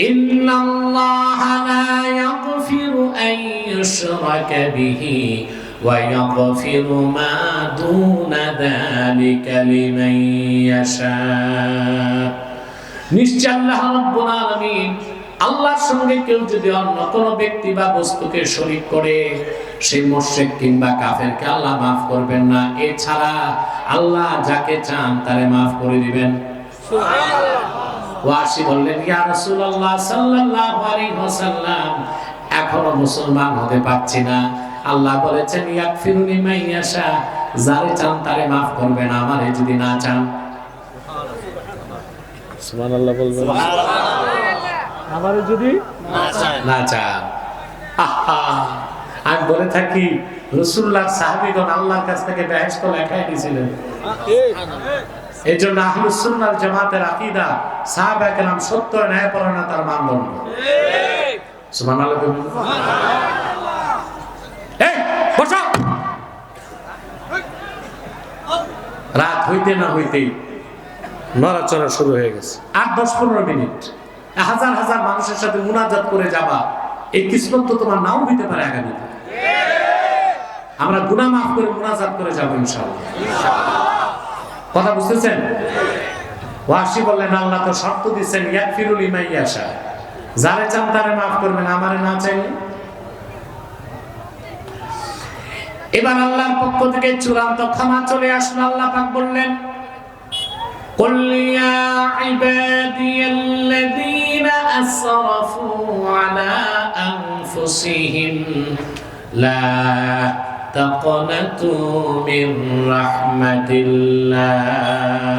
ইন্নাল্লাহা লা ইয়াগফিরু আন ইউশরাকা বিহি ওয়া ইয়াগফিরু মা দুনা যালিকা লিমান ইয়াশা। নিশ্চয় আল্লাহ রাব্বুল আলামিন, আল্লাহর সঙ্গে কেউ যদি অন্য কোনো ব্যক্তি বা বস্তুকে শরীক করে, সেই মুশরিক কিংবা কাফেরকে আল্লাহ মাফ করবেন না। এছাড়া আল্লাহ যাকে চান তারে মাফ করে দিবেন। ওয়াসি বললেন, ইয়া রাসূলুল্লাহ সাল্লাল্লাহু আলাইহি ওয়াসাল্লাম, এখনো মুসলমান হতে পারছি না। আল্লাহ বলেছেন, ইয়াগফিরু লিমান ইয়াশা, যারে চান তারে মাফ করবেন, আমারে যদি না চান। সুবহানাল্লাহ বলবেন, আমারে যদি না চান। আহা, আমি বলে থাকি, রাসূলুল্লাহ সাহাবীগণ আল্লাহর কাছ থেকে বেহেশত লেখাই দিয়েছিলেন। এই জন্য আহলুস সুন্নাহ ওয়াল জামাতের আকীদা, সাহাবা কেরাম সত্য ন্যায়পরায়ণতার মানদণ্ড। সুবহানাল্লাহ বলুন। এই বসো। রাত হইতে না হইতেই নড়াচড়া শুরু হয়ে গেছে। 8-10-15 মিনিট হাজার হাজার মানুষের সাথে মুনাজাত করে যাবা, এই কিসমত তো তোমার নাও হইতে পারে আগামীতে। আমরা গুনাহ মাফ করে মুনাজাত করে যাব ইনশাআল্লাহ। কথা বুঝতেছেন? ওয়াসি বললেন, আল্লাহ তো শর্ত দিয়েছেন, ইয়াগফিরু লিমান ইয়াশা, যারে চান তারে মাফ করবেন, আমারে না চাইলে। এবার আল্লাহর পক্ষ থেকে চূড়ান্ত ক্ষমা চলে আসলো। আল্লাহ পাক বললেন, قل يا عبادي الذين أسرفوا على أنفسهم لا تقنطوا من رحمة الله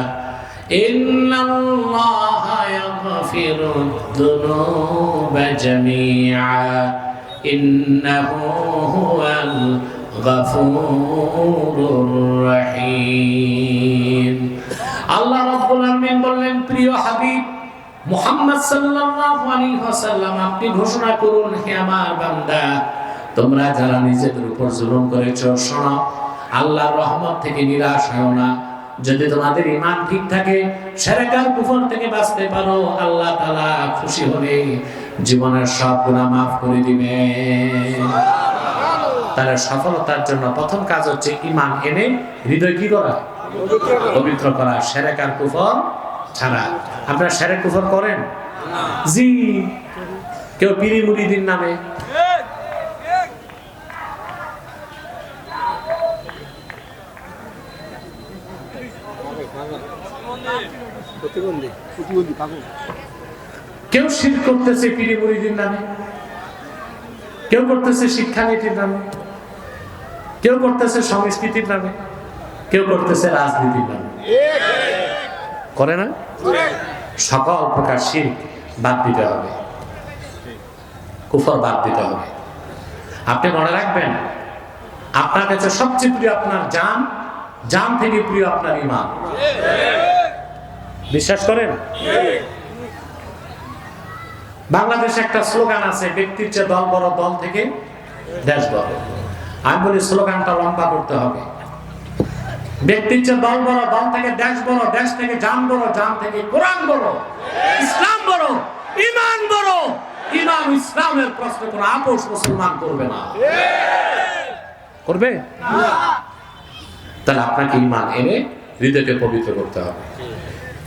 إن الله يغفر الذنوب جميعا إنه هو الغفور الرحيم। আল্লাহ রাব্বুল আলামিন বললেন, প্রিয় হাবিব মুহাম্মদ সাল্লাল্লাহু আলাইহি ওয়াসাল্লাম, আপনি ঘোষণা করুন, হে আমার বান্দা, তোমরা যারা নিজেদের উপর জুলুম করেছো, শোনো, আল্লাহর রহমত থেকে নিরাশ হও না। যদি তোমাদের ঈমান ঠিক থাকে, শিরক আর কুফর থেকে বাঁচতে পারো, আল্লাহ তাআলা খুশি হলে জীবনের সব গুনাহ মাফ করে দিবেন। তাহলে সফলতার জন্য প্রথম কাজ হচ্ছে ঈমান এনে হৃদয় কি করা? পবিত্র করা, শিরক আর কুফর ছাড়া। আপনারা শিরক কুফর করেন? জি। কেউ পীর মুরিদের নামে কেউ শিরক করতেছে পীর মুরিদের নামে, কেউ করতেছে শিক্ষানীতির নামে, কেউ করতেছে সংস্কৃতির নামে, কেউ করতেছে রাজনীতির নামে। করে না? সকল প্রকার শিরক বাদ দিতে হবে, কুফর বাদ দিতে হবে। আপনি মনে রাখবেন, আপনার কাছে সবচেয়ে প্রিয় আপনার জান, জান থেকে প্রিয় আপনার ঈমান। বিশ্বাস করেন? বাংলাদেশে একটা স্লোগান আছে, ব্যক্তির চেয়ে দল বড়, দল থেকে দেশ বড়। আমি বলি স্লোগানটা লম্বা করতে হবে। ব্যক্তির চেয়ে দল বড়, দল থেকে দেশ বড়, দেশ থেকে জান বড়, জান থেকে কোরআন বড়, ইসলাম বড়, ঈমান বড়। ঈমান ইসলামের প্রশ্নে কোনো আপোষ মুসলমান করবে না। করবে? তাহলে আপনাকে ঈমান এনে হৃদয়কে পবিত্র করতে হবে।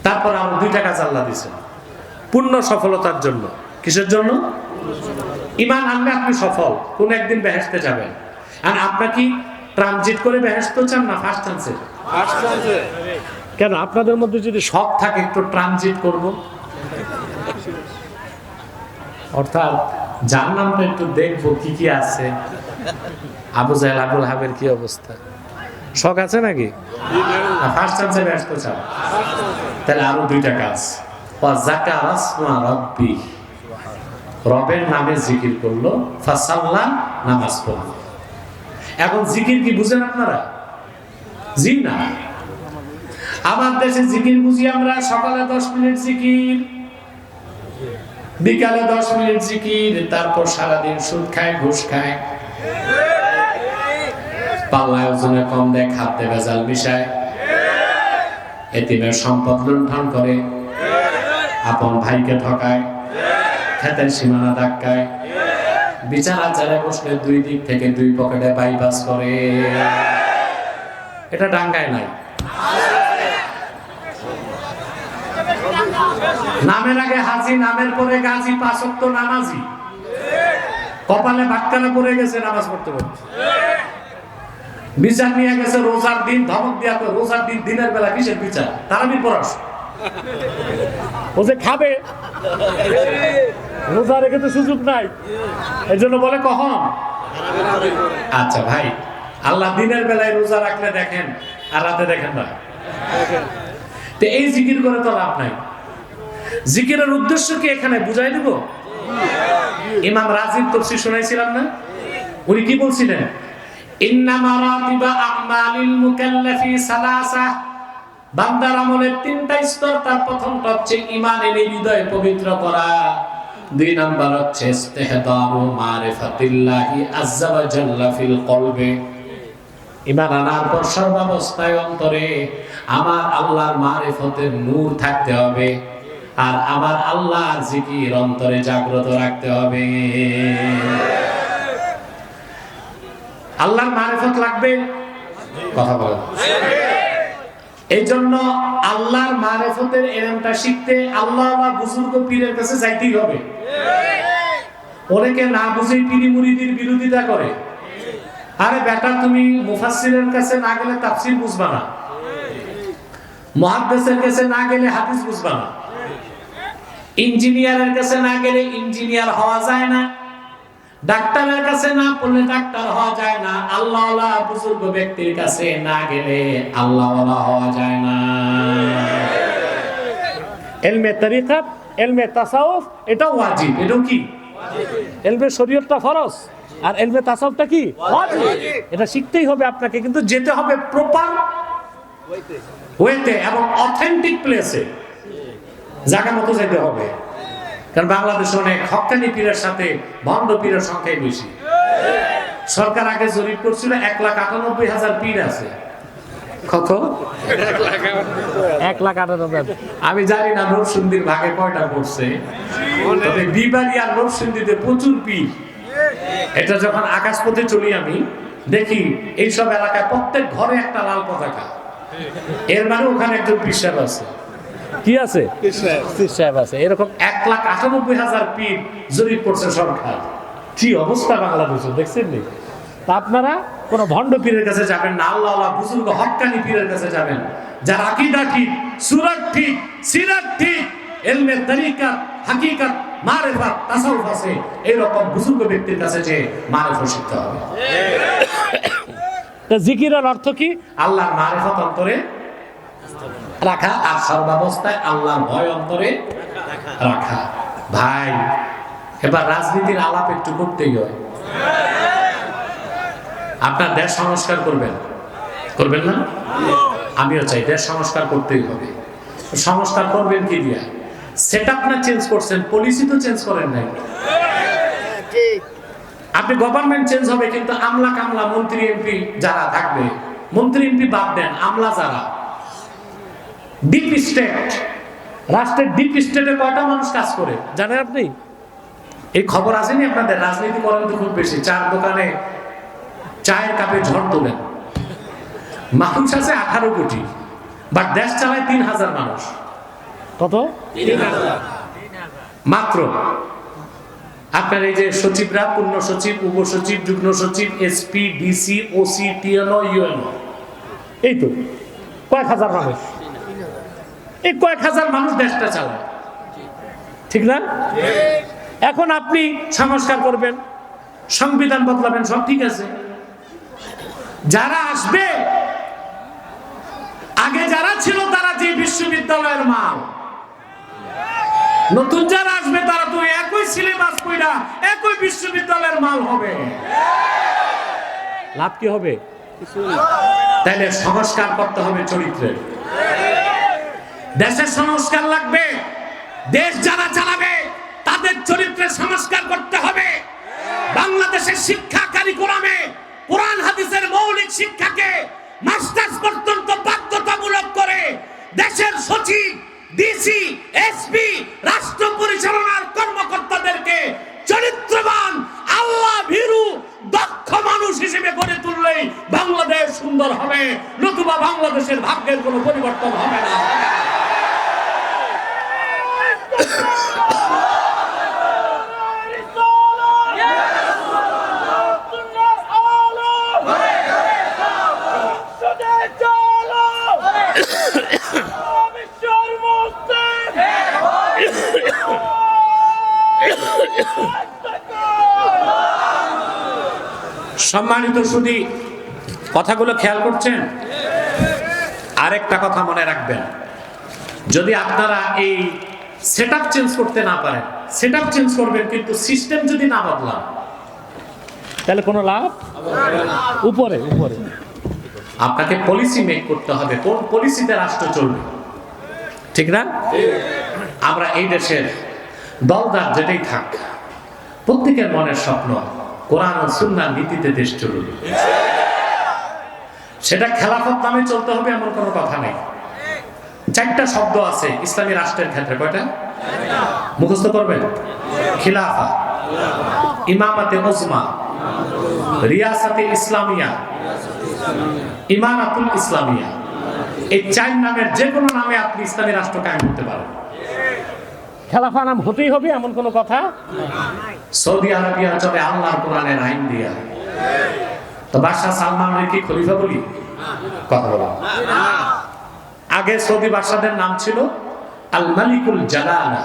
তারপর আমার 2টা কাজ আল্লাহ দিয়েছেন পূর্ণ সফলতার জন্য। কিসের জন্য? ঈমান আনলে আপনি সফল, কোন একদিন বেহেশতে যাবেন। আর আপনার কি ট্রানজিট করে বেহেশতে চান না ফার্স্ট চান্সে? কেন? আপনাদের মধ্যে যদি শখ থাকে একটু ট্রানজিট করব, অর্থাৎ জান্নাতটা একটু দেখবো কি কি আছে, আবু জাহেল আবুল হাবের কি অবস্থা, শখ আছে নাকি? ফার্স্ট চান্সে বেহেশতে চান? তাহলে আরো 2টা কাজ। যাকারা ইসমা রাব্বি, রবের নামে জিকির করলো, ফাসাল্লা, নামাজ পড়লো। এখন জিকির কি বুঝেন আপনারা? জি না। আমার দেশে জিকির বুঝি আমরা সকালে 10 মিনিট জিকির, বিকালে 10 মিনিট জিকির, তারপর সারাদিন সুদ খায়, ঘুষ খায়, পাল্লায় ওজনে কম দেয়, খাদ্যে ভেজাল মিশায়, এতিমের সম্পদ লুণ্ঠন করে, আপন ভাইকে ঠকায়, খেতের সীমানা ধাক্কায়, বিচার আচারে বসলে 2 দিক থেকে 2 পকেটে বাইপাস করে। এটা ডাঙ্গায় নাই। নামের আগে হাজি, নামের পরে গাজী, 5 ওয়াক্ত নামাজি, কপালে বাক্কানা পড়ে গেছে নামাজ পড়তে পড়তে। বিচার নিয়ে গেছে রোজার দিন, ধমক দিয়া রোজার দিন দিনের বেলা কিসের বিচার? তারাবির পড়াশ। ও যে খাবে, রোজা রেখে তো সুযোগ নাই, এর জন্য বলে কখন? আচ্ছা ভাই, আল্লাহ দিনের বেলায় রোজা রাখলে দেখেন আর রাতে দেখেন না। তো এই জিকির করে তো লাভ নাই। জিকিরের উদ্দেশ্য কি এখানে বুঝাই দিব? ইমাম রাজিব তাফসীর শুনাইছিলাম না? উনি কি বলছিলেন? ইন্নামা রাতিবা আমালিল মুকাল্লাফি সালাসা, বান্দার আমলের 3টা স্তর। তার প্রথমটা হচ্ছে ঈমান এনে হৃদয় পবিত্র করা, 2 নাম্বার হচ্ছে ইস্তিহদারু মারিফাতিল্লাহি আযজা ওয়া জাল্লা ফিল কলবে। ঈমান আনার পর সর্বাবস্থায় অন্তরে আমার আল্লাহর মারিফতের নূর থাকতে হবে, আর আমার আল্লাহর জিকির অন্তরে জাগ্রত রাখতে হবে। আল্লাহর মারিফত লাগবে, কথা বলেন। এই জন্য আল্লাহর মারিফতের ইলমটা শিখতে আল্লাহ বা বুজুর্গ পীরের কাছে যাইতেই হবে। অনেকে না বুঝেই পীরি মুরিদির বিরোধিতা করে। আরে বেটা, তুমি মুফাসসিরের কাছে না গেলে তাফসীর বুঝবা না, মুহাদ্দিসের কাছে না গেলে হাদিস বুঝবা না, ইঞ্জিনিয়ারের কাছে না গেলে ইঞ্জিনিয়ার হওয়া যায় না, ডাক্তারের কাছে না পড়লে ডাক্তার হওয়া যায় না, আল্লাহওয়ালা বুজুর্গ ব্যক্তির কাছে না গেলে আল্লাহওয়ালা হওয়া যায় না। ইলমে তরিকাত, ইলমে তাসাউফ এটা ওয়াজিব। এটা কি? ইলমে শরীয়তটা ফরজ, আর ইলমে তাসাউফটা কি? ওয়াজিব। এটা শিখতেই হবে আপনাকে, কিন্তু যেতে হবে প্রপার ওয়েতে এবং অথেন্টিক প্লেসে, জায়গা মতো যেতে হবে। কারণ বাংলাদেশে অনেক হক্কানি পীরের সাথে ভণ্ড পীরের সংখ্যাই বেশি। সরকার আগে জরিপ করছিল 1,98,000 পীর আছে। কত? 1,98,000। আমি জানি না নরসিংদীর ভাগে কয়টা পড়ছে, তবে বিবাড়ি আর নরসিংদীতে প্রচুর পীর। এটা যখন আকাশপথে চলি আমি দেখি এইসব এলাকায় প্রত্যেক ঘরে একটা লাল পতাকা। এর মানে ওখানে একজন পীর সাহেব আছে। কি আছে? পীর সাহেব আছে। এরকম 1,98,000 পীর জরিপ করছে সরকার। কি অবস্থা বাংলাদেশে, দেখছেন নি? তা আপনারা কোন ভণ্ড পীরের কাছে যাবেন না, আল্লাহওয়ালা বুজুর্গ হক্কানি পীরের কাছে যাবেন, যার আকীদা ঠিক, সুরাত ঠিক, সিরাত ঠিক, ইলমে তরিকাত, হাকিকাত, মারিফাত, তাসাউফ আছে, এরকম বুজুর্গ ব্যক্তির কাছে যে মারিফত শিখতে হবে। তা জিকিরের অর্থ কি? আল্লাহর মারিফত অন্তরে রাখা, আর সর্বাবস্থায় আল্লাহর ভয় অন্তরে রাখা। ভাই, এবার রাজনীতির আলাপ একটু করতেই হয়। আপনার দেশ সংস্কার করবেন, করবেন না? আমিও চাই দেশ সংস্কার করতেই হবে। সংস্কার করবেন কি দিয়া? সেট আপ না চেঞ্জ করছেন, পলিসি তো চেঞ্জ করেন নাই। আপনি গভর্নমেন্ট চেঞ্জ হবে কিন্তু আমলা কামলা মন্ত্রী এমপি যারা থাকবে, মন্ত্রী এমপি বাদ দেন, আমলা যারা ডিপ স্টেট, রাষ্ট্রের ডিপ স্টেটে কয়টা মানুষ কাজ করে জানেন আপনি? এই খবর আসেনি আপনাদের? রাজনীতি করেন তো খুব বেশি, চার দোকানে চায়ের কাপে ঝড় তোলেন। মানুষ আছে 18 কোটি, বাট দেশ চালায় 3000 মানুষ। কত? মাত্র। আপনার এই যে সচিবরা, পূর্ণ সচিব, উপসচিব, যুগ্ম সচিব, SP, DC, OC, TNO, UNO, এই তো কয়েক হাজার মানুষ, এই কয়েক হাজার মানুষ দেশটা চালায়, ঠিক না? এখন আপনি সংস্কার করবেন, সংবিধান বদলাবেন, সব ঠিক আছে। যারা আসবে, আগে যারা ছিল তারা যে বিশ্ববিদ্যালয়ের মাল, নতুন যারা আসবে তারা তো একই সিলেবাস কইরা একই বিশ্ববিদ্যালয়ের মাল হবে। লাভ কি হবে? তাইলে সংস্কার করতে হবে চরিত্রের। দেশের সংস্কার লাগবে, দেশ যারা চালাবে তাদের চরিত্রের সংস্কার করতে হবে। বাংলাদেশের শিক্ষা কারিকুলামে কোরআন হাদিসের মৌলিক শিক্ষাকে মাস্টার্স পর্যন্ত বাধ্যতামূলক করে দেশের সচিব, ডিসি, এসপি, রাষ্ট্র পরিচালনার কর্মকর্তাদেরকে চরিত্রবান, আল্লাহ ভীরু, দক্ষ মানুষ হিসেবে গড়ে তুললেই বাংলাদেশ সুন্দর হবে, নতুবা বাংলাদেশের ভাগ্যের কোনো পরিবর্তন হবে না। সম্মানিত সুধী, কথাগুলো খেয়াল করছেন? আরেকটা কথা মনে রাখবেন, যদি আপনারা এই সেটআপ চেঞ্জ করতে না পারেন, সেটআপ চেঞ্জ করবেন কিন্তু সিস্টেম যদি না বদলান, তাহলে কোনো লাভ? উপরে উপরে আপনাকে পলিসি মেক করতে হবে, কোন পলিসিতে রাষ্ট্র চলবে, ঠিক না? আমরা এই দেশের দলদার যেটাই থাক, প্রত্যেকের মনের স্বপ্ন কোরআন ও সুন্নাহর নীতিতে দেশ চলবে। সেটা খেলাফত নামে চলতে হবে এমন কোনো কথা নেই। 4টা শব্দ আছে ইসলামী রাষ্ট্রের ক্ষেত্রে, কয়টা মুখস্থ করবেন? খিলাফা, ইমামাতে উজমা, রিয়াসাতে ইসলামিয়া, ইমারাতুল ইসলামিয়া। এই 4 নামের যে কোনো নামে আপনি ইসলামী রাষ্ট্র কায়েম করতে পারেন। খেলাফা নাম হতেই হবে এমন কোনো কথা? সৌদি আরবিয়া চলে আল্লাহর কোরআনের আইন দিয়া, তো বাদশাহ সালমানের কি খলিফা বলি? কথা বলা। আগে সৌদি বাদশাদের নাম ছিল আল মালিকুল জালালা,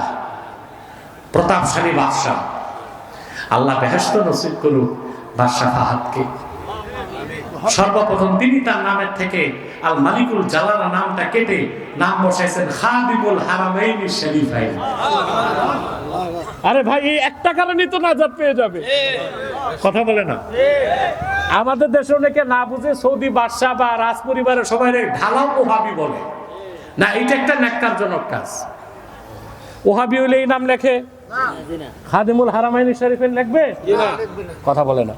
প্রতাপশালী বাদশাহ। আল্লাহ বেহেশত নসিব করুক বাদশাহ ফাহাদকে। সর্বপ্রথম তিনি তার নামের থেকে আল মালিকুল জালালা নামটা কেটে নাম বসাইছেন খাদিমুল হারামাইন শরীফাইন। আরে ভাই, এই একটা কারণেই তো নাজাত পেয়ে যাবে। কথা বলে না? আমাদের দেশে অনেকে না বুঝে সৌদি বাদশাহ বা রাজ পরিবারের সবাই ঢালাও ওহাবি বলে না, এটা একটা ন্যাক্কারজনক কাজ। ওহাবি হইলে এই নাম লেখে, খাদিমুল হারামাইন শরীফাইন লিখবে? কথা বলে না।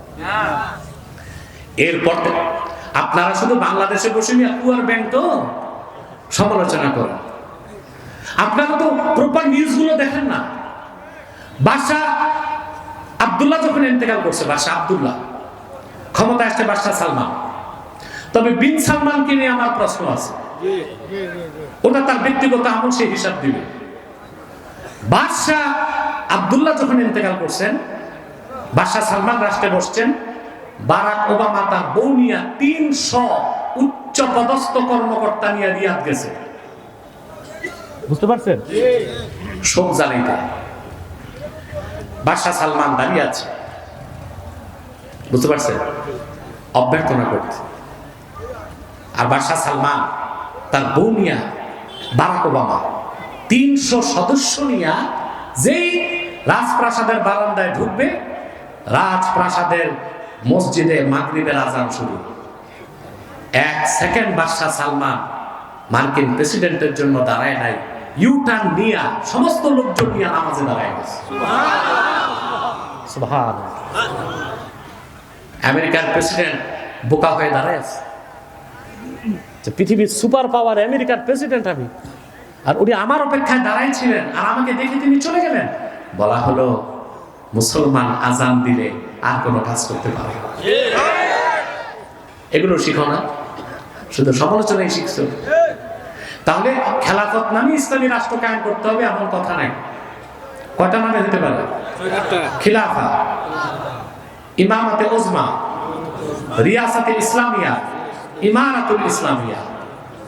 এরপর আপনারা শুধু বাংলাদেশে বসে নিয়ে পুয়ার ব্যাংক তো সমালোচনা করেন, আপনারা তো প্রপার নিউজগুলো দেখেন না। বাদশাহ আব্দুল্লাহ যখন ইন্তেকাল করছে, বাদশাহ আব্দুল্লাহ ক্ষমতা আসছে বাদশাহ সালমান। তবে বিন সালমানকে নিয়ে আমার প্রশ্ন আছে, ওটা তার ব্যক্তিগত আমল, সে হিসাব দিবে। বাদশাহ আব্দুল্লাহ যখন ইন্তেকাল করছেন, বাদশাহ সালমান রাষ্ট্রে বসছেন, বারাক ওবামা তার বউ নিয়ে 300 উচ্চ পদস্থ কর্মকর্তা নিয়ে রিয়াদ গেছে। বুঝতে পারছেন? শোক জানাইতে বাদশাহ সালমান দাঁড়িয়ে আছে, বুঝতে পারছেন? অভ্যর্থনা করতে। আর বাদশাহ সালমান তার বউ নিয়া, বারাক ওবামা 300 সদস্য নিয়া যেই রাজপ্রাসাদের বারান্দায় ঢুকবে, রাজপ্রাসাদের মসজিদে মাগরিবের আজান শুরু। 1 সেকেন্ড বাদশাহ সালমান মার্কিন প্রেসিডেন্টের জন্য দাঁড়ায় নাই, ইউটার্ন নিয়ে সমস্ত লোকজন নিয়ে নামাজে দাঁড়ায় গেছে। সুবহানাল্লাহ। আমেরিকার প্রেসিডেন্ট বোকা হয়ে দাঁড়ায় আছে, পৃথিবীর সুপার পাওয়ার আমেরিকার প্রেসিডেন্ট আমি, আর উনি আমার অপেক্ষায় দাঁড়াই ছিলেন, আর আমাকে দেখে তিনি চলে গেলেন। বলা হলো মুসলমান আজান দিলে আর কোনো কাজ করতে পারে না। এগুলো শিখো না, শুধু সমালোচনাই শিখছো। তাহলে খেলাফত নামে ইসলামী রাষ্ট্র কায়েম করতে হবে এমন কথা নাই। কয়টা নামে হতে পারে? খিলাফা, ইমামাতে উজমা, রিয়াসাতে ইসলামিয়া, ইমারাতুল ইসলামিয়া।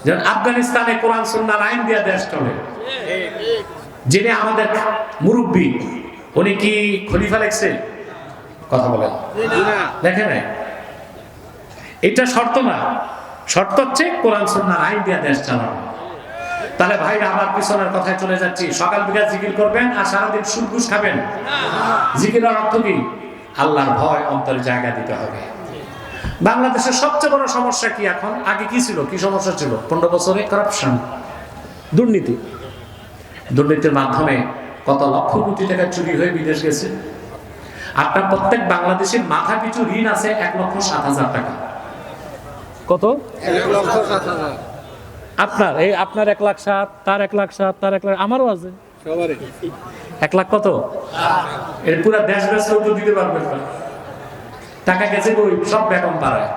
যেমন আফগানিস্তানে কোরআন সুন্নাহর আইন দিয়ে দেশ চলে। যিনি আমাদের মুরব্বী, উনি কি খলিফা লেখছে? কথা বলেন, লেখে নাই। এটা শর্ত না, শর্ত হচ্ছে কোরআন সুন্নাহর আইন দিয়ে দেশ চালানো। তাহলে ভাই আবার পিছনের কথায় চলে যাচ্ছি। সকাল বিকাল জিকির করবেন আর সারাদিন সুদ ঘুষ খাবেন? জিকিরের অর্থ কি? আল্লাহর ভয় অন্তরে জায়গা দিতে হবে। বাংলাদেশের সবচেয়ে বড় সমস্যা কি এখন? আগে কি ছিল, কি সমস্যা ছিল? 15 বছরে করাপশন, দুর্নীতি। দুর্নীতির মাধ্যমে কত লক্ষ কোটি টাকা চুরি হয়ে বিদেশ গেছে। আপনার প্রত্যেক বাংলাদেশের মাথা পিছু ঋণ আছে 1,07,000 টাকা। কত? 1,07,000। আপনার এই আপনার 1,07,000, তার 1,07,000, তার 1,00,000, আমারও আছে। সবারই 1,00,000 কত? এর পুরা দেশ বেচলেও তো দিতে পারবেন না। টাকা গেছে কই? সব বেতন পাড়ায়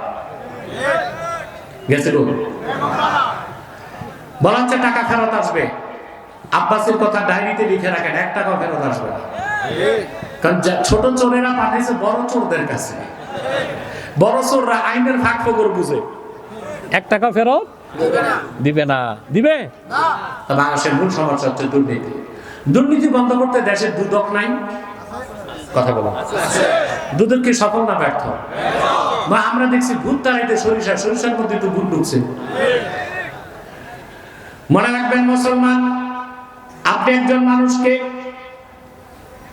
গেছে কই? বলা হচ্ছে টাকা ফেরত আসবে। আব্বাসের কথা ডায়েরিতে লিখে রাখেন, 1 টাকাও ফেরত আসবে না। কারণ ছোট চোরেরা পাঠাইছে বড় চোরদের কাছে। বড় চোররা আইনের ফাঁক ফোকর বুঝে। 1 টাকা ফেরত দিবে না। দিবে না। বাংলাদেশের মূল সমস্যা হচ্ছে দুর্নীতি। দুর্নীতি বন্ধ করতে দেশের দুদক নাই। কথা বলো, দুদক কি সফল না ব্যর্থ? বা আমরা দেখছি ভূত তাড়াইতে সরিষার মধ্যে তো ভূত ঢুকছে। মনে রাখবেন মুসলমান, আপনি একজন মানুষকে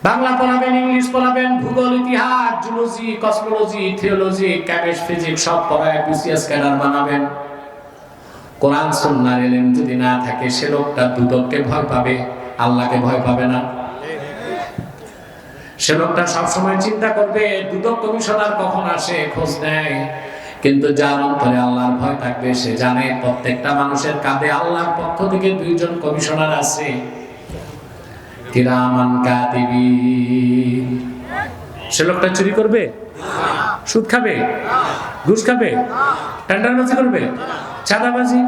বাংলা পড়াবেন, ইংলিশ পড়াবেন, ভূগোল, ইতিহাস, zoology, cosmology, theology, chemistry, physics সব পড়ায় বিসিএস ক্যাডার বানাবেন। কোরআন সুন্নাহর ইলম যদি না থাকে, সে লোকটা দুদককে ভয় পাবে, আল্লাহকে ভয় পাবে না। সে লোকটা সবসময় চিন্তা করবে দুদক কমিশনার কখন আসে, খোঁজ নেয়। কিন্তু যার অন্তরে আল্লাহর ভয় থাকবে, সে জানে প্রত্যেকটা মানুষের কাঁধে আল্লাহর পক্ষ থেকে 2 জন কমিশনার আছে, কিরামান কাতিবিন। সে লোকটা চুরি করবে, সুদ খাবে, ঘুষ খাবে, টেন্ডারবাজি করবে, চাঁদাবাজি,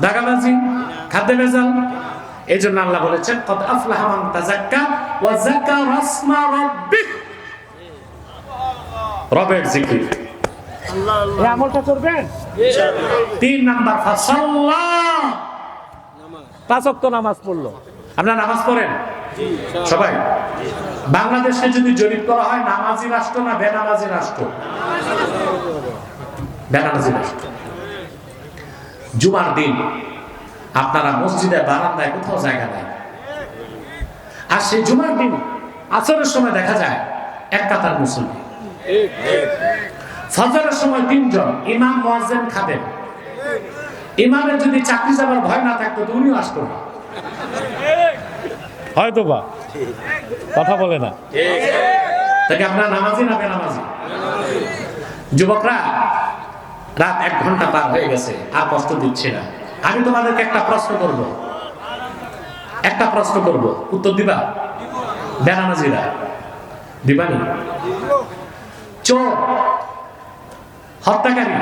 দাগাবাজি, খাদ্যে ভেজাল? এই জন্য আল্লাহ বলেছেন কদ আফলাহা মান তাযাক্কা ওয়া যাকারা ইসমা রাব্বিহ। রবের জিকির, এই আমলটা করবেন। 3 নাম্বার ফাসাল্লা, 5 ওয়াক্ত নামাজ পড়লো। আপনারা নামাজ পড়েন সবাই? বাংলাদেশে যদি জরিপ করা হয়, নামাজি রাষ্ট্র না বেনামাজি রাষ্ট্র? বেনামাজি রাষ্ট্র। জুমার দিন আপনারা মসজিদে বারান্দায় কোথাও জায়গা নাই, আর সেই জুমার দিন আসরের সময় দেখা যায় 1 কাতার মুসল্লি। ফজরের সময় 3 জন, ইমাম, মুয়াজ্জিন, খাদেম। ইমামের যদি চাকরি যাবার ভয় না থাকতো তো উনিও আসতো না। হয়তো বা, কথা বলে না। তাকে আপনার নামাজি না বেনামাজি? যুবকরা, রাত 1 ঘন্টা পার হয়ে গেছে, আর কষ্ট দিচ্ছে না। আমি তোমাদেরকে একটা প্রশ্ন করব, উত্তর দিবা? বেনামাজিরা দিবানি? চোর, হত্যাকারী,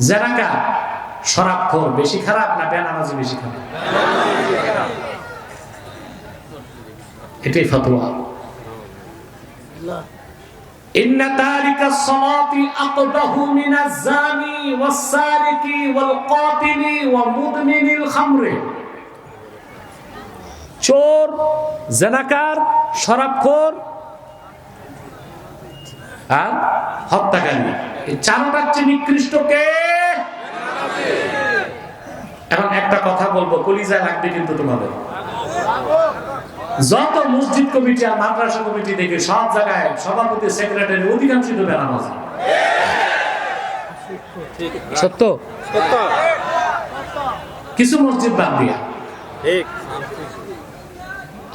জেনাকার, শরাবখোর বেশি খারাপ না বেনামাজি বেশি খারাপ? এটাই ফতোয়া। ইন্না তারিকাস সালাতি আকবাহু মিনাজ জানি ওয়াস সারিকি ওয়াল কাতিলি ওয়া মুদমিনিল খামরি। চোর, জেনাকার, শরাবখোর আর হত্যাকারী, এই 4টার চেয়ে নিকৃষ্ট কে? এখন একটা কথা বলবো, কলিজা লাগবে কিন্তু তোমাদের। যত মসজিদ কমিটি আর মাদ্রাসা কমিটি দেখে সব জায়গায় সভাপতি, সেক্রেটারি অধিকাংশ তো বেনামাজি। সত্য? কিছু মসজিদ বাদ দিয়া,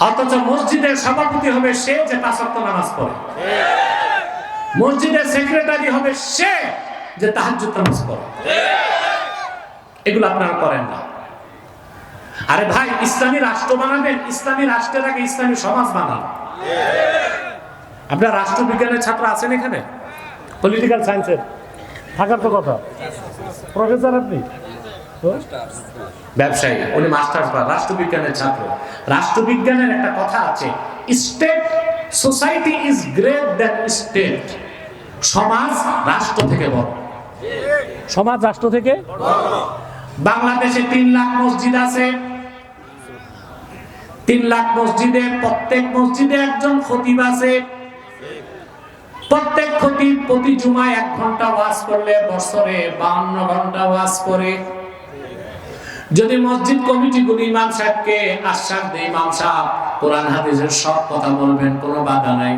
অথচ মসজিদের সভাপতি হবে সে যে 5 ওয়াক্ত নামাজ পড়ে, মসজিদের সেক্রেটারি হবে সে যে তাহাজ্জুদ নামাজ পড়ে। এগুলো আপনারা করেন না। আরে ভাই, ইসলামী রাষ্ট্র বানাবেন, ইসলামী রাষ্ট্রের আগে ইসলামী সমাজ বানান। আপনার রাষ্ট্রবিজ্ঞানের ছাত্র আছেন এখানে? পলিটিক্যাল সায়েন্সের থাকার তো কথা। প্রফেসর আপনি তো? ব্যবসায়ী, উনি মাস্টার্স বা রাষ্ট্রবিজ্ঞানের ছাত্র। রাষ্ট্রবিজ্ঞানের একটা কথা আছে, state society is great than state. সমাজ রাষ্ট্র থেকে বড়। সমাজ রাষ্ট্র থেকে? বাংলাদেশে 3 লাখ মসজিদ আছে। 3 লাখ মসজিদে প্রত্যেক মসজিদে একজন খতিব আছে। প্রত্যেক খতিব প্রতি জুমায় 1 ঘন্টা ওয়াজ করলে বছরে 52 ঘন্টা ওয়াজ করে। যদি মসজিদ কমিটিগুলো ইমাম সাহেবকে আশ্বাস দেয়, ইমাম সাহেব কোরআন হাদিসের সব কথা বলবেন, কোনো বাধা নাই,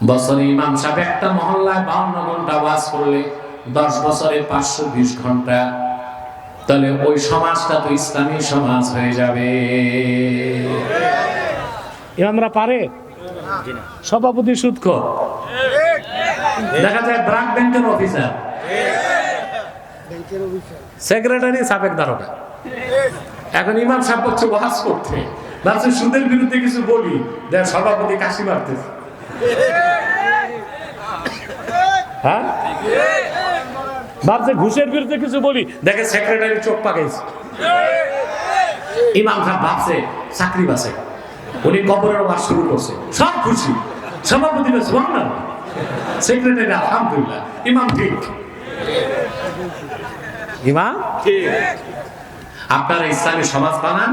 বছরে ইমাম সাহেব একটা মহল্লায় 52 ঘন্টা ওয়াজ করলে 10 বছরে 520 ঘন্টা, তাহলে ওই সমাজটা তো ইসলামী সমাজ হয়ে যাবে। ইমামরা পারে? সভাপতি সুদখোর, দেখা যায় ব্রাক ব্যাংকের অফিসার, সেক্রেটারি সাবেক দারোগা। এখন ইমাম সাহেব হচ্ছে ওয়াজ করতে, ভাবছে সুদের বিরুদ্ধে কিছু বলি, দেখ সভাপতি কাশি মারতেছে। হ্যাঁ, ভাবছে ঘুষের বিরুদ্ধে কিছু বলি, দেখে সেক্রেটারি চোখ পাকাইছে। ইমাম সাহেব ভাবছে চাকরি বাসে, উনি কবরের ওয়াজ শুরু করছে, সব খুশি। সভাপতি বলছে সুবহানাল্লাহ, সেক্রেটারি আলহামদুলিল্লাহ, ইমাম ঠিক। ইমাম আপনারা ইসলামী সমাজ বানান,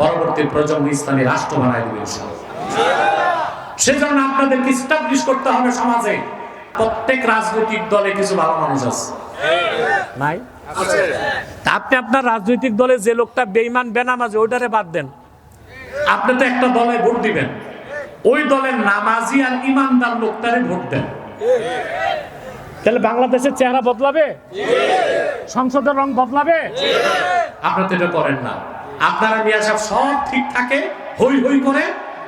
পরবর্তী প্রজন্ম ইসলামী রাষ্ট্র বানায় দিবেন। সেজন্য আপনাদেরকে এস্টাবলিশ করতে হবে সমাজে। প্রত্যেক রাজনৈতিক দলে কিছু ভালো মানুষ আছে, নাই? তা আপনি আপনার রাজনৈতিক দলে যে লোকটা বেঈমান বেনামাজি ওইটারে বাদ দেন। আপনি তো একটা দলে ভোট দিবেন, ওই দলের নামাজি আর ইমানদার লোকটারে ভোট দেন। তাহলে বাংলাদেশের চেহারা বদলাবে, সংসদের রং বদলাবে। আপনারা তো এটা করেন না। আপনারা নিয়ে সব সব ঠিক থাকে, হই হই করে,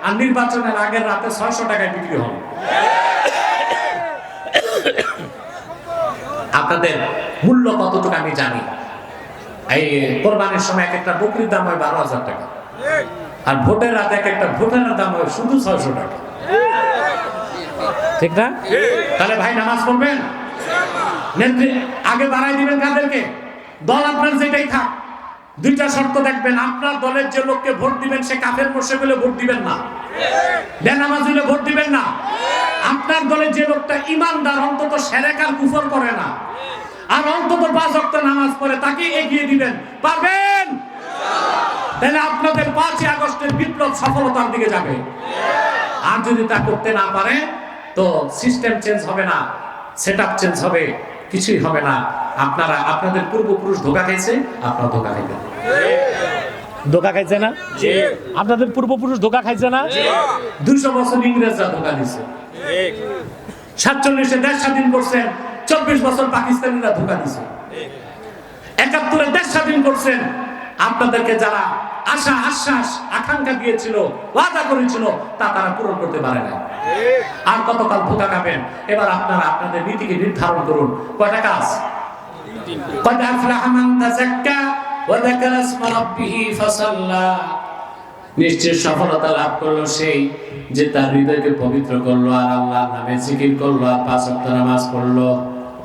আর নির্বাচনের আগের রাতে 600 টাকায় বিক্রি হন। আপনাদের মূল্য কতটুকু আমি জানি। এই কোরবানির সময় এক একটা বকরির দাম হয় 12,000 টাকা, আর ভোটের রাতে এক একটা ভোটারের দাম হয় শুধু 600 টাকা। ঠিক না? তাহলে ভাই নামাজ পড়বেন, নেত্রী আগে বাড়াই দিবেন কাদেরকে? দল আপনার যেটাই থাক, 2টা শর্ত দেখবেন। আপনার দলের যে লোককে ভোট দিবেন সে কাফের মোর্শেক হলে ভোট দিবেন না, বেনামাজ হলে ভোট দিবেন না। আপনার দলের যে লোকটা ইমানদার, অন্তত শিরক আর কুফর করে না, আর অন্তত 5 ওয়াক্ত নামাজ পড়ে, তাকে এগিয়ে দিবেন। পারবেন? তাহলে আপনাদের 5ই আগস্টের বিপ্লব সফলতার দিকে যাবে। আর যদি তা করতে না পারে, তো সিস্টেম চেঞ্জ হবে না, সেটআপ চেঞ্জ হবে, কিছুই হবে না। আপনারা আপনাদের পূর্বপুরুষ ধোঁকা খাইছে, আপনারা ধোঁকা খাইবেন। ধোঁকা খাইছে না? আপনাদের পূর্বপুরুষ ধোঁকা খাইছে না? 200 বছর ইংরেজরা ধোঁকা দিছে। 47-এ দেশ স্বাধীন করছেন, 24 বছর পাকিস্তানিরা ধোঁকা দিছে। 71-এ দেশ স্বাধীন করছেন, আপনাদেরকে যারা আশা আশ্বাস আকাঙ্ক্ষা দিয়েছিল, ওয়াদা করেছিল, তা তারা পূরণ করতে পারে না। আর কতকাল ধোঁকা খাবেন? এবার আপনারা আপনাদের নীতিকে নির্ধারণ করুন। কয়টা কাজ? قد أفلح من تزكى وذكر اسم ربه فصلى। নিশ্চয় সফলতা লাভ করলো সেই যে তার হৃদয়কে পবিত্র করলো, আর আল্লাহর নামে জিকির করলো, আর 5 ওয়াক্ত নামাজ পড়লো।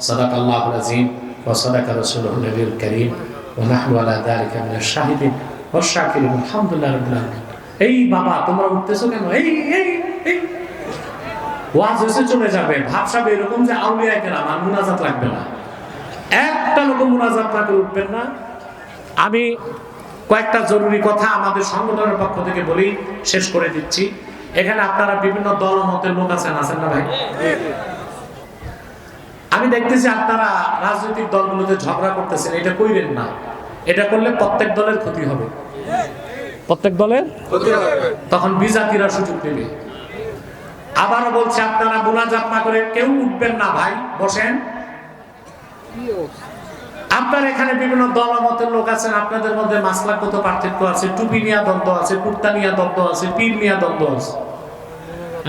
সাদাকাল্লাহুল আযীম ওয়া সাদাকা রাসূলুল নবীল কারীম ওয়া নাহনু আলা যালিকা মিনাশ শাহিদিন ওয়াশ শাকিরিন। আলহামদুলিল্লাহ রাব্বিল আলামিন। এই বাবা, তোমরা উঠতেছো কেন? এই এই এই ওয়াজ হইছে, চলে যাবে। ভাবসাবে এরকম যে আউলিয়া কেরাম আর মুনাজাত লাগবে না, একটা লোক মুনাজাত না করে উঠবেন না। আমি কয়েকটা জরুরি কথা আমাদের সংগঠনের পক্ষ থেকে বলি, শেষ করে দিচ্ছি। এখানে আপনারা বিভিন্ন দল মতের লোক আছেন না ভাই? আমি দেখতেছি আপনারা রাজনৈতিক দলগুলোতে ঝগড়া করতেছেন। এটা কইরেন না, এটা করলে প্রত্যেক দলের ক্ষতি হবে। প্রত্যেক দলের তখন বিজাতিরা সুযোগ নেবে। আবারও বলছে আপনারা মুনাজাত না করে কেউ উঠবেন না ভাই, বসেন। আপনার এখানে বিভিন্ন দলমতের লোক আছেন, আপনাদের মধ্যে মাসলাগত পার্থক্য আছে, টুপি নিয়ে দ্বন্দ্ব আছে, কুর্তা নিয়ে দ্বন্দ্ব আছে, পীর নিয়ে দ্বন্দ্ব আছে,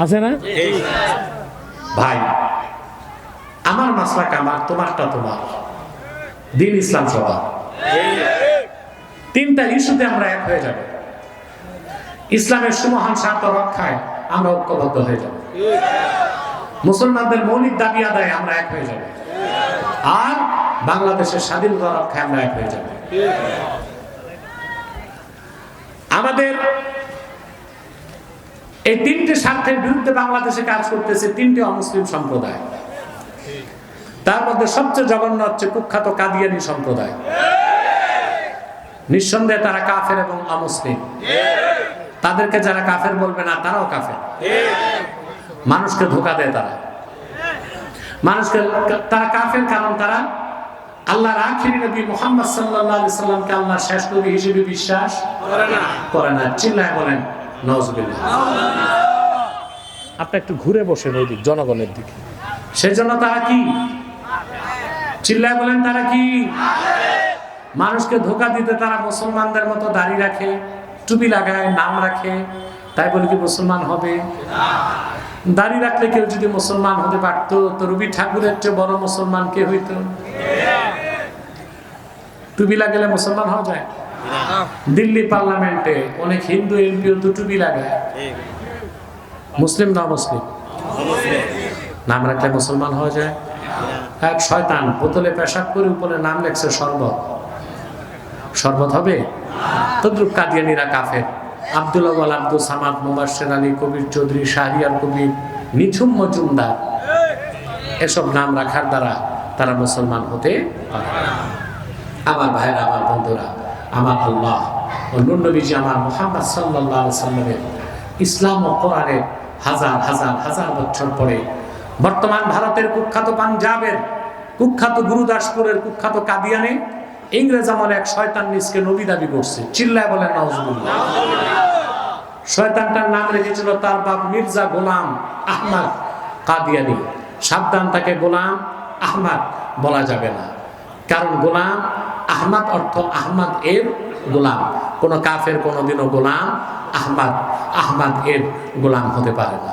আছে না? ভাই আমার মাসলাক আমার, তোমারটা তোমার, দিন ইসলাম সবার। তিনটা ইস্যুতে আমরা এক হয়ে যাব। ইসলামের সুমহান স্বার্থ রক্ষায় আমরা ঐক্যবদ্ধ হয়ে যাব। মুসলমানদের মৌলিক দাবি আদায়ে আমরা এক হয়ে যাব। আর বাংলাদেশের স্বাধীনতা রক্ষায় আমরা এক হয়ে যাব। আমাদের এই তিনটে স্বার্থের বিরুদ্ধে বাংলাদেশে কাজ করতেছে তিনটে অমুসলিম সম্প্রদায়। তার মধ্যে সবচেয়ে জঘন্য হচ্ছে কুখ্যাত কাদিয়ানী সম্প্রদায়। নিঃসন্দেহে তারা কাফের এবং অমুসলিম। তাদেরকে যারা কাফের বলবে না তারাও কাফের। মানুষকে ধোঁকা দেয় তারা। মানুষকে তারা কাফের কারণ তারা আল্লাহর আখিরি নবী মুহাম্মদ সাল্লাল্লাহু আলাইহি সাল্লামকে আল্লাহর শেষ নবী হিসেবে বিশ্বাস করে না। চিল্লায় বলেন নাউজুবিল্লাহ। আপনি একটু ঘুরে বসেন ওই দিক, জনগণের দিকে। সেজন্য তারা কি? চিল্লায় বলেন তারা কি? মানুষকে ধোঁকা দিতে তারা মুসলমানদের মতো দাড়ি রাখে, টুপি লাগায়, নাম রাখে, তাই বলে কি মুসলমান হবে? দাড়ি রাখলে কেউ যদি মুসলমান হতে পারতো তো রবি ঠাকুরের চেয়ে বড় মুসলমান কে হইতো? টুপি লাগালে মুসলমান হওয়া যায়? দিল্লি পার্লামেন্টে অনেক হিন্দু এমপিও তো টুপি লাগায়। মুসলিম না মুসলিম? নাম রাখলে মুসলমান হওয়া যায়? এক শয়তান বোতলে পেশাব করে উপরে নাম লেখছে শরবত, শরবত হবে? তদ্রুপ কাদিয়ানীরা কাফের। আব্দুল আউয়াল, আব্দুল সামাদ, মুবাশশির আলী, কবির চৌধুরী, শাহরিয়ার কবির, নিঝুম মজুমদার, এসব নাম রাখার দ্বারা তারা মুসলমান হতে পারে। আমার ভাইরা, আমার বন্ধুরা, আমার আল্লাহ ও নূর নবীজি আমার মুহাম্মদ সাল্লাল্লাহু আলাইহি সাল্লামের ইসলাম ও কোরআনের হাজার হাজার হাজার বছর পরে বর্তমান ভারতের কুখ্যাত পাঞ্জাবের কুখ্যাত গুরুদাসপুরের কুখ্যাত কাদিয়ানে ইংরেজ আমলে এক শয়তান নিজকে নবী দাবি করছে। চিল্লায় বলেন নাউজুবিল্লাহ। শয়তানটার নাম রেখেছিল তার বাপ মির্জা গোলাম আহমদ কাদিয়ানী। সাবধান, তাকে গোলাম আহমদ বলা যাবে না, কারণ গোলাম আহমদ অর্থ আহমদ এর গোলাম। কোন কাফের কোনদিনও গোলাম আহমদ এর গোলাম হতে পারে না।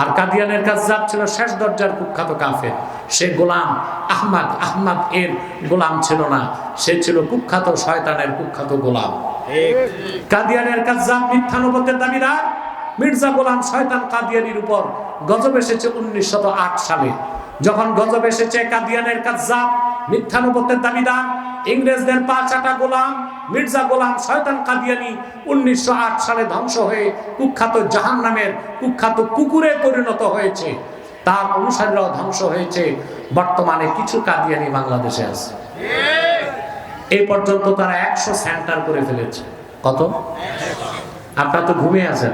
আর কাদিয়ানের কাজ্জাব ছিল শেষ দরজার কুখ্যাত কাফের। সে গোলাম আহমদ এর গোলাম ছিল না, সে ছিল কুখ্যাত শয়তানের কুখ্যাত গোলাম। কাদিয়ানের কাজ্জাব মিথ্যা নবুয়তের দাবিদার মির্জা গোলাম শয়তান কাদিয়ানির উপর গজব এসেছে 1908 সালে। যখন গজব এসেছে, কাদিয়ানের কাজ্জাব মিথ্যা নবুয়তের দাবিদার ইংরেজদের পা চাটা গোলাম মির্জা গোলাম শয়তান কাদিয়ানী 1908 সালে ধ্বংস হয়ে কুখ্যাত জাহান্নামের কুখ্যাত কুকুরে পরিণত হয়েছে। তার অনুসারীরাও ধ্বংস হয়েছে। বর্তমানে কিছু কাদিয়ানী বাংলাদেশে আছে। এই পর্যন্ত তারা 100 সেন্টার করে ফেলেছে। কত? আপনারা তো ঘুমিয়ে আছেন।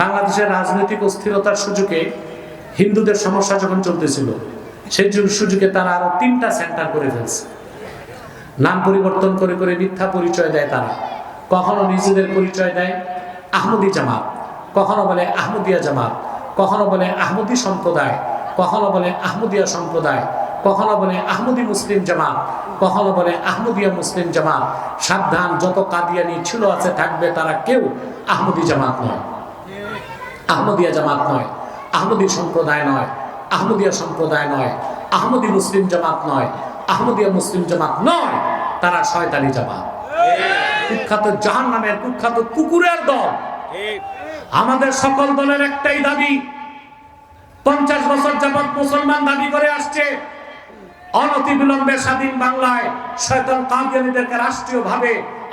বাংলাদেশের রাজনৈতিক অস্থিরতার সুযোগে হিন্দুদের সমস্যা যখন চলতেছিল, সেই সুযোগে তারা আরো 3টা সেন্টার করে ফেলছে। নাম পরিবর্তন করে করে মিথ্যা পরিচয় দেয় তারা। কখনো নিজেদের পরিচয় দেয় আহমদী জামাত, কখনো বলে আহমদিয়া জামাত, কখনো বলে আহমদী সম্প্রদায়, কখনো বলে আহমদিয়া সম্প্রদায়, কখনো বলে আহমদী মুসলিম জামাত, কখনো বলে আহমদিয়া মুসলিম জামাত। সাবধান, যত কাদিয়ানি ছিল আছে থাকবে, তারা কেউ আহমদী জামাত নয়, আহমদিয়া জামাত নয়, আহমদী সম্প্রদায় নয়, আহমদিয়া সম্প্রদায় নয়, আহমদী মুসলিম জামাত নয়, আহমদিয়া মুসলিম জামাত নয়, তারা শয়তানি জামাত, কুখ্যাত জাহান্নামের কুখ্যাত কুকুরের দল। আমাদের সকল দলের একটাই দাবি, 50 বছর যাবত মুসলমান দাবি করে আসছে, অনতিবিলম্বে স্বাধীন বাংলায় শয়তান কাদিয়ানীদেরকে রাষ্ট্রীয়ভাবে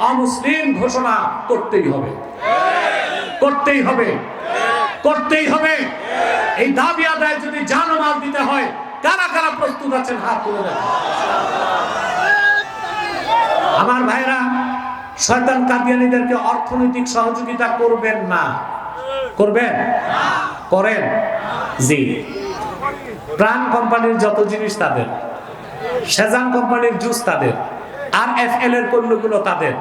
অমুসলিম ঘোষণা করতেই হবে, করতেই হবে, করতেই হবে। এই দাবি আদায় যদি জানমাল দিতে হয়, কারা কারা প্রস্তুত আছেন হাত তুলে দেন। আমার ভাইরা, শয়তান কাদিয়ানীদেরকে অর্থনৈতিক সহযোগিতা করবেন না? করবেন? করেন? জি। প্রাণ কোম্পানির যত জিনিস তাদের, সেজান কোম্পানির জুস তাদের, RFL এর পণ্যগুলো তাদের,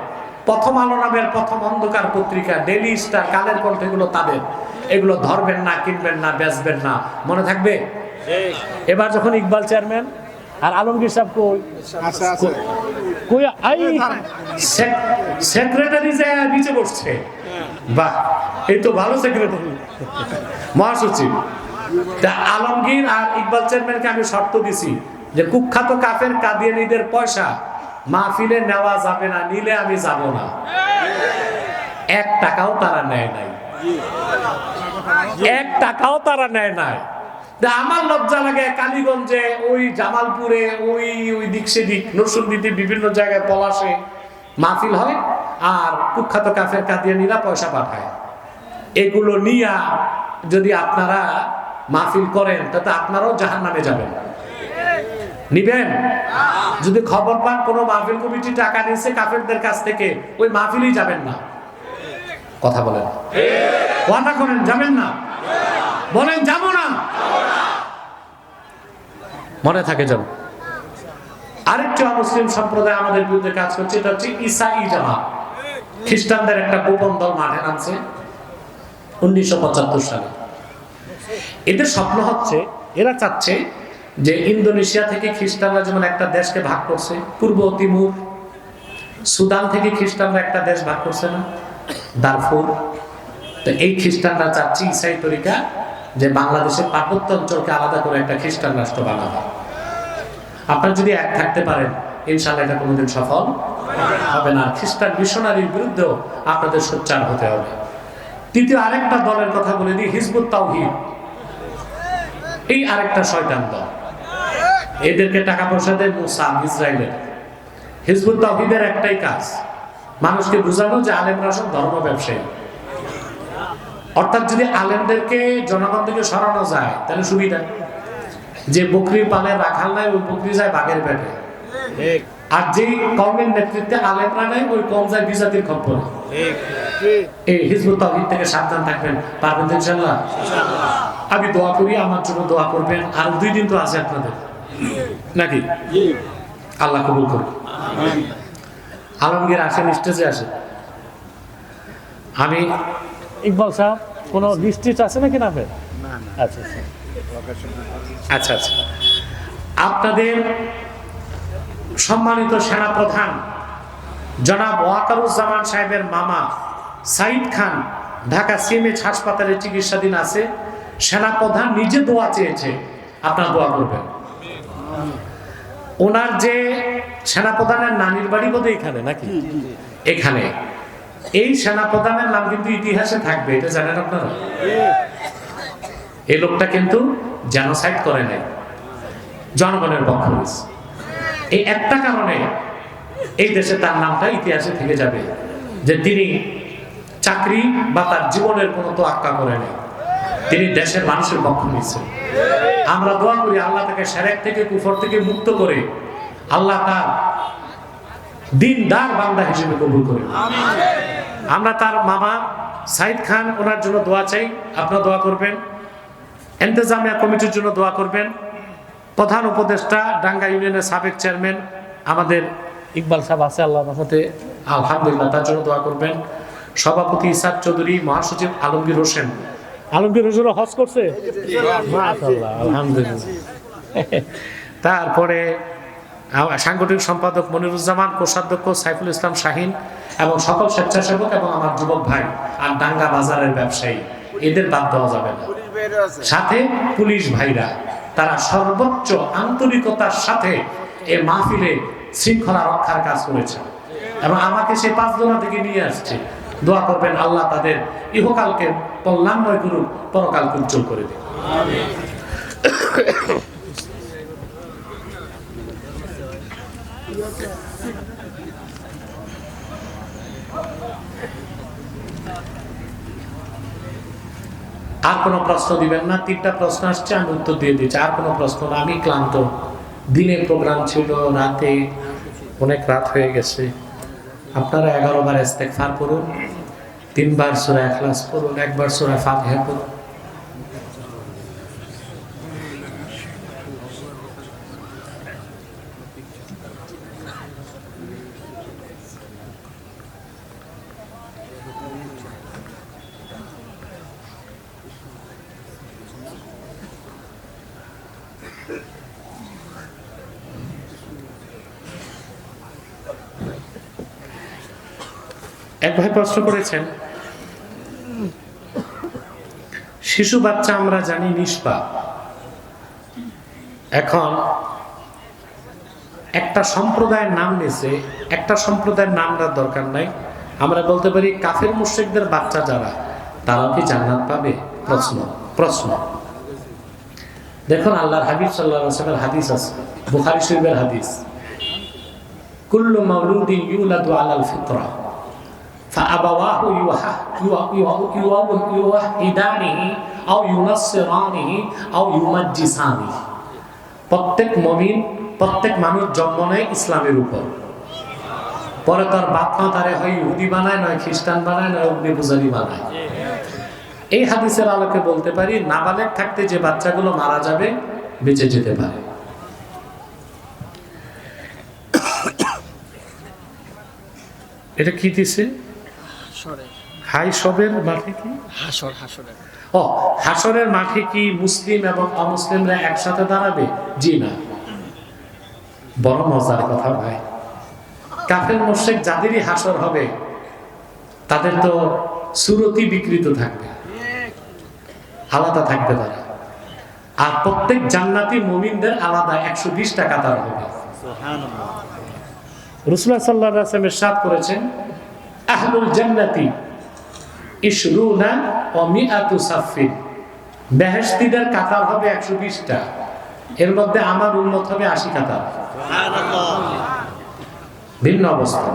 প্রথম আলো নামের প্রথম অন্ধকার পত্রিকা, ডেইলি স্টার, কালের কণ্ঠ, এগুলো তাদের। এগুলো ধরবেন না, কিনবেন না, বেচবেন না, মনে থাকবে। এবার যখন ইকবাল চেয়ারম্যান আর আলমগীর সাহেব কই সেক্রেটারি যে নিচে বসছে, বাহ, এই তো ভালো সেক্রেটারি, মহাসচিব। তা আলমগীর আর ইকবাল চেয়ারম্যানকে আমি শর্ত দিছি যে কুখ্যাত কাফের কাদিয়ানীদের পয়সা মাহফিলে নেওয়া যাবে না, নিলে আমি যাব না। 1 টাকাও তারা নেয় নাই, 1 টাকাও তারা নেয় নাই। আমার লজ্জা লাগে, কালীগঞ্জে, ওই জামালপুরে, ওই দিক সেদিক, নরসিংদীতে, বিভিন্ন জায়গায়, পলাশে মাহফিল হয়, আর কুখ্যাত কাফের কাদিয়ানীরা পয়সা পাঠায়। এগুলো নিয়ে যদি আপনারা মাহফিল করেন, তাতে আপনারাও জাহান্নামে যাবেন। নিবেন? যদি খবর পান কোন মাহফিল কমিটি টাকা নিয়েছে কাফেরদের কাছ থেকে, ওই মাহফিলেই যাবেন না। কথা বলেন, ওয়াদা করেন যাবেন না, বলেন যাব না, মনে থাকে যেন। আরেকটি অমুসলিম সম্প্রদায় আমাদের বিরুদ্ধে কাজ করছে, এটা হচ্ছে ঈসাই জামাত। খ্রিস্টানদের একটা গোপন দল মাঠে নামছে 1975 সালে। এদের স্বপ্ন হচ্ছে, এরা চাচ্ছে যে ইন্দোনেশিয়া থেকে খ্রিস্টানরা যেমন একটা দেশকে ভাগ করছে, পূর্ব তিমুর, সুদান থেকে খ্রিস্টানরা একটা দেশ ভাগ করছে না, দারফুর। তো এই খ্রিস্টানরা চাচ্ছে ঈসাই তরিকা যে বাংলাদেশের পার্বত্য অঞ্চলকে আলাদা করে একটা খ্রিস্টান রাষ্ট্র বানাবে। আপনারা যদি এক থাকতে পারেন, ইনশাআল্লাহ এটা কোনোদিন সফল হবে না। খ্রিস্টান মিশনারির বিরুদ্ধেও আপনাদের সোচ্চার হতে হবে। তৃতীয় আরেকটা দলের কথা বলে দিই, হিজবুত তাওহীদ। এই আরেকটা শয়তান দল, এদেরকে টাকা পয়সা দেয় মুসা, ইসরায়েলের। হিজবুত তাওহীদের একটাই কাজ, মানুষকে বোঝানো যে আলেমরা সব ধর্ম ব্যবসায়ী। অর্থাৎ যদি আলেমদেরকে জনগণ থেকে সরানো যায় তাহলে সুবিধা। যে বকরি পালে রাখাল নাই, ওই বকরি যায় বাঘের পেটে। আর যেই কওমের নেতৃত্বে আলেমরা নাই, ওই কওম যায় বিজাতির খপ্পরে। এই হিজবুত তাওহীদ থেকে সাবধান থাকবেন, পারবেন তো ইনশাআল্লাহ। আমি দোয়া করি, আমার জন্য দোয়া করবেন। আর 2 দিন তো আছে আপনাদের, নাকি? আল্লাহ কবুল করুন। আলমগীর আসেন, স্টেজে আসেন। আমি ইকবাল সাহেব কোনো ডিস্ট্রিক্ট আছে নাকি নামে? আচ্ছা আচ্ছা আচ্ছা, আপনাদের সম্মানিত সেনাপ্রধান জনাব ওয়াকারুজ্জামান সাহেবের মামা সাইদ খান ঢাকা সিএমএইচ হাসপাতালে চিকিৎসাধীন আছে। সেনাপ্রধান নিজে দোয়া চেয়েছে, আপনারা দোয়া করবেন। ওনার যে সেনাপ্রধানের নানির বাড়ি বোধহয় এখানে, নাকি? এখানে। এই সেনাপ্রধানের নাম কিন্তু ইতিহাসে থাকবে, এটা জানেন আপনারা? এই লোকটা কিন্তু জেনোসাইড করে নাই, জনগণের পক্ষ নিয়েছে। এই একটা কারণে এই দেশে তার নামটা ইতিহাসে থেকে যাবে, যে তিনি চাকরি বা তার জীবনের কোনো তোয়াক্কা করে নাই, তিনি দেশের মানুষের পক্ষ নিয়েছেন। আমরা দোয়া করি আল্লাহ তাকে শিরক থেকে, কুফর থেকে মুক্ত করে আল্লাহ তার দিনদার বান্দা হিসেবে কবুল করে। আমরা তার মামা সাইদ খান, ওনার জন্য দোয়া চাই, আপনারা দোয়া করবেন। ইন্তেজামিয়া কমিটির জন্য দোয়া করবেন। প্রধান উপদেষ্টা ডাঙ্গা ইউনিয়নের সাবেক চেয়ারম্যান আমাদের ইকবাল সাহেব আছে, আল্লাহর রহমতে, আলহামদুলিল্লাহ, তার জন্য দোয়া করবেন। সভাপতি ইসাক চৌধুরী, মহাসচিব আলমগীর হোসেন। আলমগীর হোসেন হজ করছে, মাশাআল্লাহ, আলহামদুলিল্লাহ। তারপরে সাংগঠনিক সম্পাদক মনিরুজ্জামান, কোষাধ্যক্ষ সাইফুল ইসলাম শাহিন এবং সকল স্বেচ্ছাসেবক এবং আমার যুবক ভাই আর ডাঙ্গা বাজারের ব্যবসায়ী, এদের বাদ দেওয়া যাবে না। সাথে পুলিশ ভাইরা, তারা সর্বোচ্চ আন্তরিকতার সাথে এই মাহফিলে শৃঙ্খলা রক্ষার কাজ করেছে এবং আমাকে সে 5 জনা থেকে নিয়ে আসছে। দোয়া করবেন আল্লাহ তাদের ইহকালকে কল্যাণময় করুক, পরকালকে উজ্জ্বল করে দিন। আর কোনো প্রশ্ন দিবেন না? 3টা প্রশ্ন আসছে, আমি উত্তর দিয়ে দিচ্ছি। আর কোনো প্রশ্ন না? আমি ক্লান্ত, দিনে প্রোগ্রাম ছিল, রাতে অনেক রাত হয়ে গেছে। আপনারা 11 বার ইস্তেগফার করুন, 3 বার সূরা ইখলাস পড়ুন, 1 বার সূরা ফাতিহা পড়ুন। এক ভাই প্রশ্ন করেছেন, শিশু বাচ্চা আমরা জানি নিষ্পাপ। এখন একটা সম্প্রদায়ের নাম নিয়েছে, একটা সম্প্রদায়ের নামটা দরকার নাই, আমরা বলতে পারি কাফের মুশরিকদের বাচ্চা যারা, তারাও কি জান্নাত পাবে? প্রশ্ন দেখুন, আল্লাহর হাবিব সাল্লাল্লাহু আলাইহি ওয়াসাল্লামের হাদিস আছে, বুখারী শরীফের হাদিস, কুল্লু মাওলুদিন ইউলাদু আলাল ফিতরা ফাআবাওয়াহু ইউওয়াহিদানিহি আও ইউনাসসিরানিহি আও ইউমাজ্জিসানিহি। প্রত্যেক মুমিন, প্রত্যেক মানুষ জন্ম নেয় ইসলামের উপর, পরে তার বাপ মা তারে হয় ইহুদি বানায়, নয় খ্রিস্টান বানায়, নয় অগ্নি পূজারী বানায়। এই হাদিসের আলোকে বলতে পারি নাবালেগ থাকতে যে বাচ্চাগুলো মারা যাবে বেঁচে যেতে পারে। এটা কি দিছে? হাই সবের মাঠে কি হাসরের মাঠে কি মুসলিম এবং অমুসলিমরা একসাথে দাঁড়াবে? জি না। বড় মজার কথা ভাই, কাফের মুশরিক যাদেরই হাসর হবে তাদের তো সুরতি বিকৃত থাকবে, আলাদা থাকবে তারা, আর প্রত্যেক জান্নাতি মুমিনদের আলাদা 120টা কাতার হবে। রাসূলুল্লাহ সাল্লাল্লাহু আলাইহি ওয়াসাল্লাম ইরশাদ করেছেন, আহলুল জান্নাতি ইশরুনা ওয়া মিআতু সাফফিন, বেহেশতীদের কাতার হবে 120টা, এর মধ্যে আমার উম্মত হবে 80 কাতার। সুবহানাল্লাহ। ভিন্ন অবস্থা।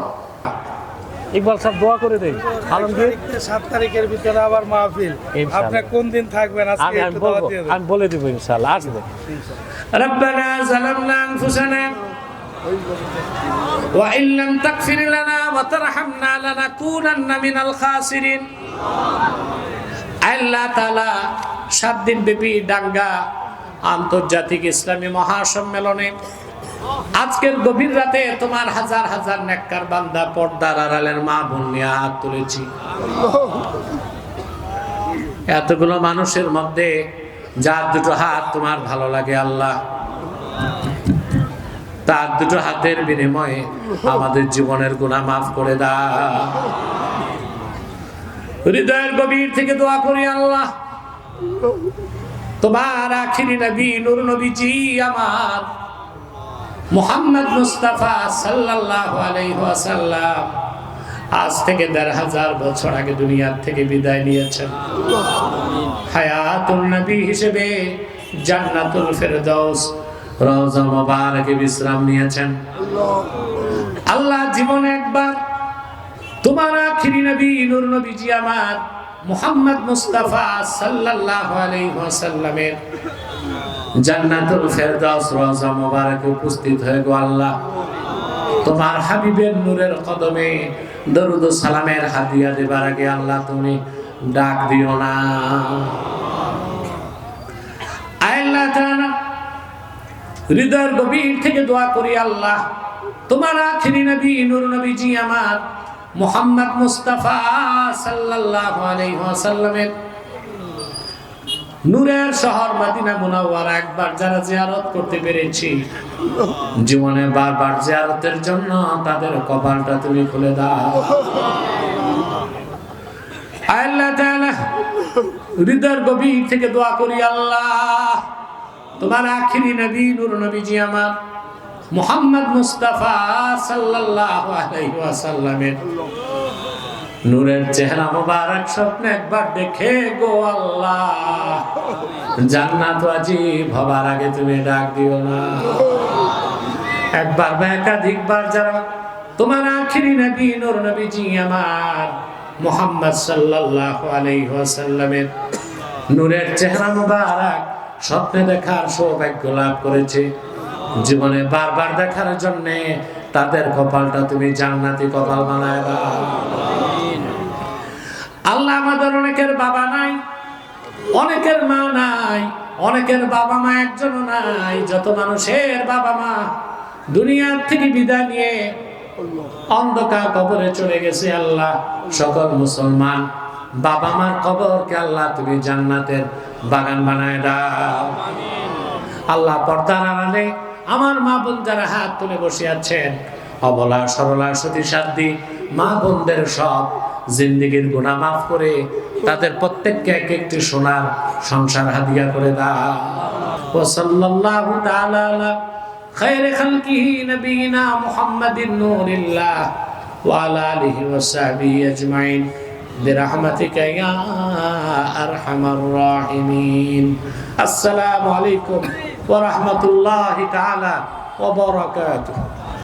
ইকবাল সাহেব দোয়া করে দেন। আলমগীর 7 তারিখের ভিতরে আবার মাহফিল, আপনি কোন দিন থাকবেন আজকে একটু দাওয়াত দিয়ে দেন। আমি বলে দেব ইনশাআল্লাহ, আসবে। রব্বানা যালামনা আনফুসানা ওয়া ইন লাম তাগফির লানা ওয়া তারহামনা লানাকুনান্না মিনাল খাসিরিন। আল্লাহ তাআলা 7 দিন ব্যাপী ডাঙ্গা আন্তর্জাতিক ইসলামী মহাসম্মেলনে আজকের গভীর রাতে তোমার হাজার হাজার নেককার বান্দা, পর্দার আড়ালের মা বোন নিয়ে হাত তুলেছি। এতগুলো মানুষের মধ্যে যার দুটো হাত তোমার ভালো লাগে আল্লাহ, তার দুটো হাতের বিনিময়ে আমাদের জীবনের গুনাহ মাফ করে দাও। হৃদয়ের গভীর থেকে দোয়া করি আল্লাহ, তোমার আখিরি নবী নূর নবীজি আমার মুহাম্মদ মুস্তাফা সাল্লাল্লাহু আলাইহি ওয়াসাল্লাম আজ থেকে ১৫০০ বছর আগে দুনিয়ার থেকে বিদায় নিয়েছেন। হায়াতুন নবী হিসেবে জান্নাতুল ফেরদাউস রওজা মুবারকে বিশ্রাম নিয়েছেন। আল্লাহ জীবনে একবার তোমার আখিরি নবী নূর নবীজি আমার মুহাম্মদ মুস্তাফা সাল্লাল্লাহু আলাইহি ওয়াসাল্লামের জান্নাতুল ফেরদাউস রওজা মুবারকে উপস্থিত হয়ে গো আল্লাহ, তোমার হাবিবের নূরের কদমে দরুদ ও সালামের হাদিয়া দেবার আগে আল্লাহ তুমি ডাক দিও না। আল্লাহ তাআলা হৃদয়ের গভীর থেকে দোয়া করি আল্লাহ, তোমার আখিরি নবী নূর নবীজি আমার মুহাম্মদ মুস্তাফা সাল্লাল্লাহু আলাইহি ওয়াসাল্লামের নূরের শহর মদিনা মুনাওয়ারা একবার যারা জিয়ারত করতে পেরেছি, জীবনে বারবার জিয়ারতের জন্য তাদের কপালটা তুমি খুলে দাও। আল্লাহ তাআলা হৃদয়ের গভীর থেকে দোয়া করি আল্লাহ, তোমার আখিরি নবী নূর নবীজি আমার মুহাম্মদ মুস্তাফা সাল্লাল্লাহু আলাইহি ওয়াসাল্লামের নূরের চেহারা মোবারক স্বপ্নে একবার দেখে গো আল্লাহ, জান্নাত ওয়াজিব হবার আগে তুমি ডাক দিও না। একবার বা একাধিকবার যারা তোমার আখিরি নবী নূর নবীজি আমার মুহাম্মদ সাল্লাল্লাহু আলাইহি ওয়াসাল্লামের নূরের চেহারা মোবারক স্বপ্নে দেখার সৌভাগ্য লাভ করেছে, জীবনে বারবার দেখার জন্য তাদের কপালটা তুমি জান্নাতি কপাল বানায় দাও। আল্লাহ আমাদের অনেকের বাবা নাই, অনেকের মা নাই, অনেকের বাবা মা একজনও নাই। যত মানুষের বাবা মা দুনিয়ার থেকে বিদায় নিয়ে অন্ধকার কবরে চলে গেছে, আল্লাহ সকল মুসলমান বাবা মার কবরকে আল্লাহ তুমি জান্নাতের বাগান বানায় দাও। আল্লাহ পর্দার আড়ালে আমার মা বোন যারা হাত তুলে বসে আছেন, অবলা সরলা সতী সাধ্যী মা বোনদের সব জিন্দেগীর গুনাহ মাফ করে তাদের প্রত্যেককে এক একটি সোনার সংসার হাদিয়া করে দাও। ওয়া সাল্লাল্লাহু তাআলা আলা খায়রি খালকিহি নবিয়িনা মুহাম্মাদিন নূরিল্লাহ ওয়া আলা আলিহি ওয়া সাহবিহি আজমাইন বিরহমাতিকা ইয়া আরহামার রাহিমিন। আসসালামু আলাইকুম ওয়া রাহমাতুল্লাহি তাআলা ওয়া বারাকাতুহু।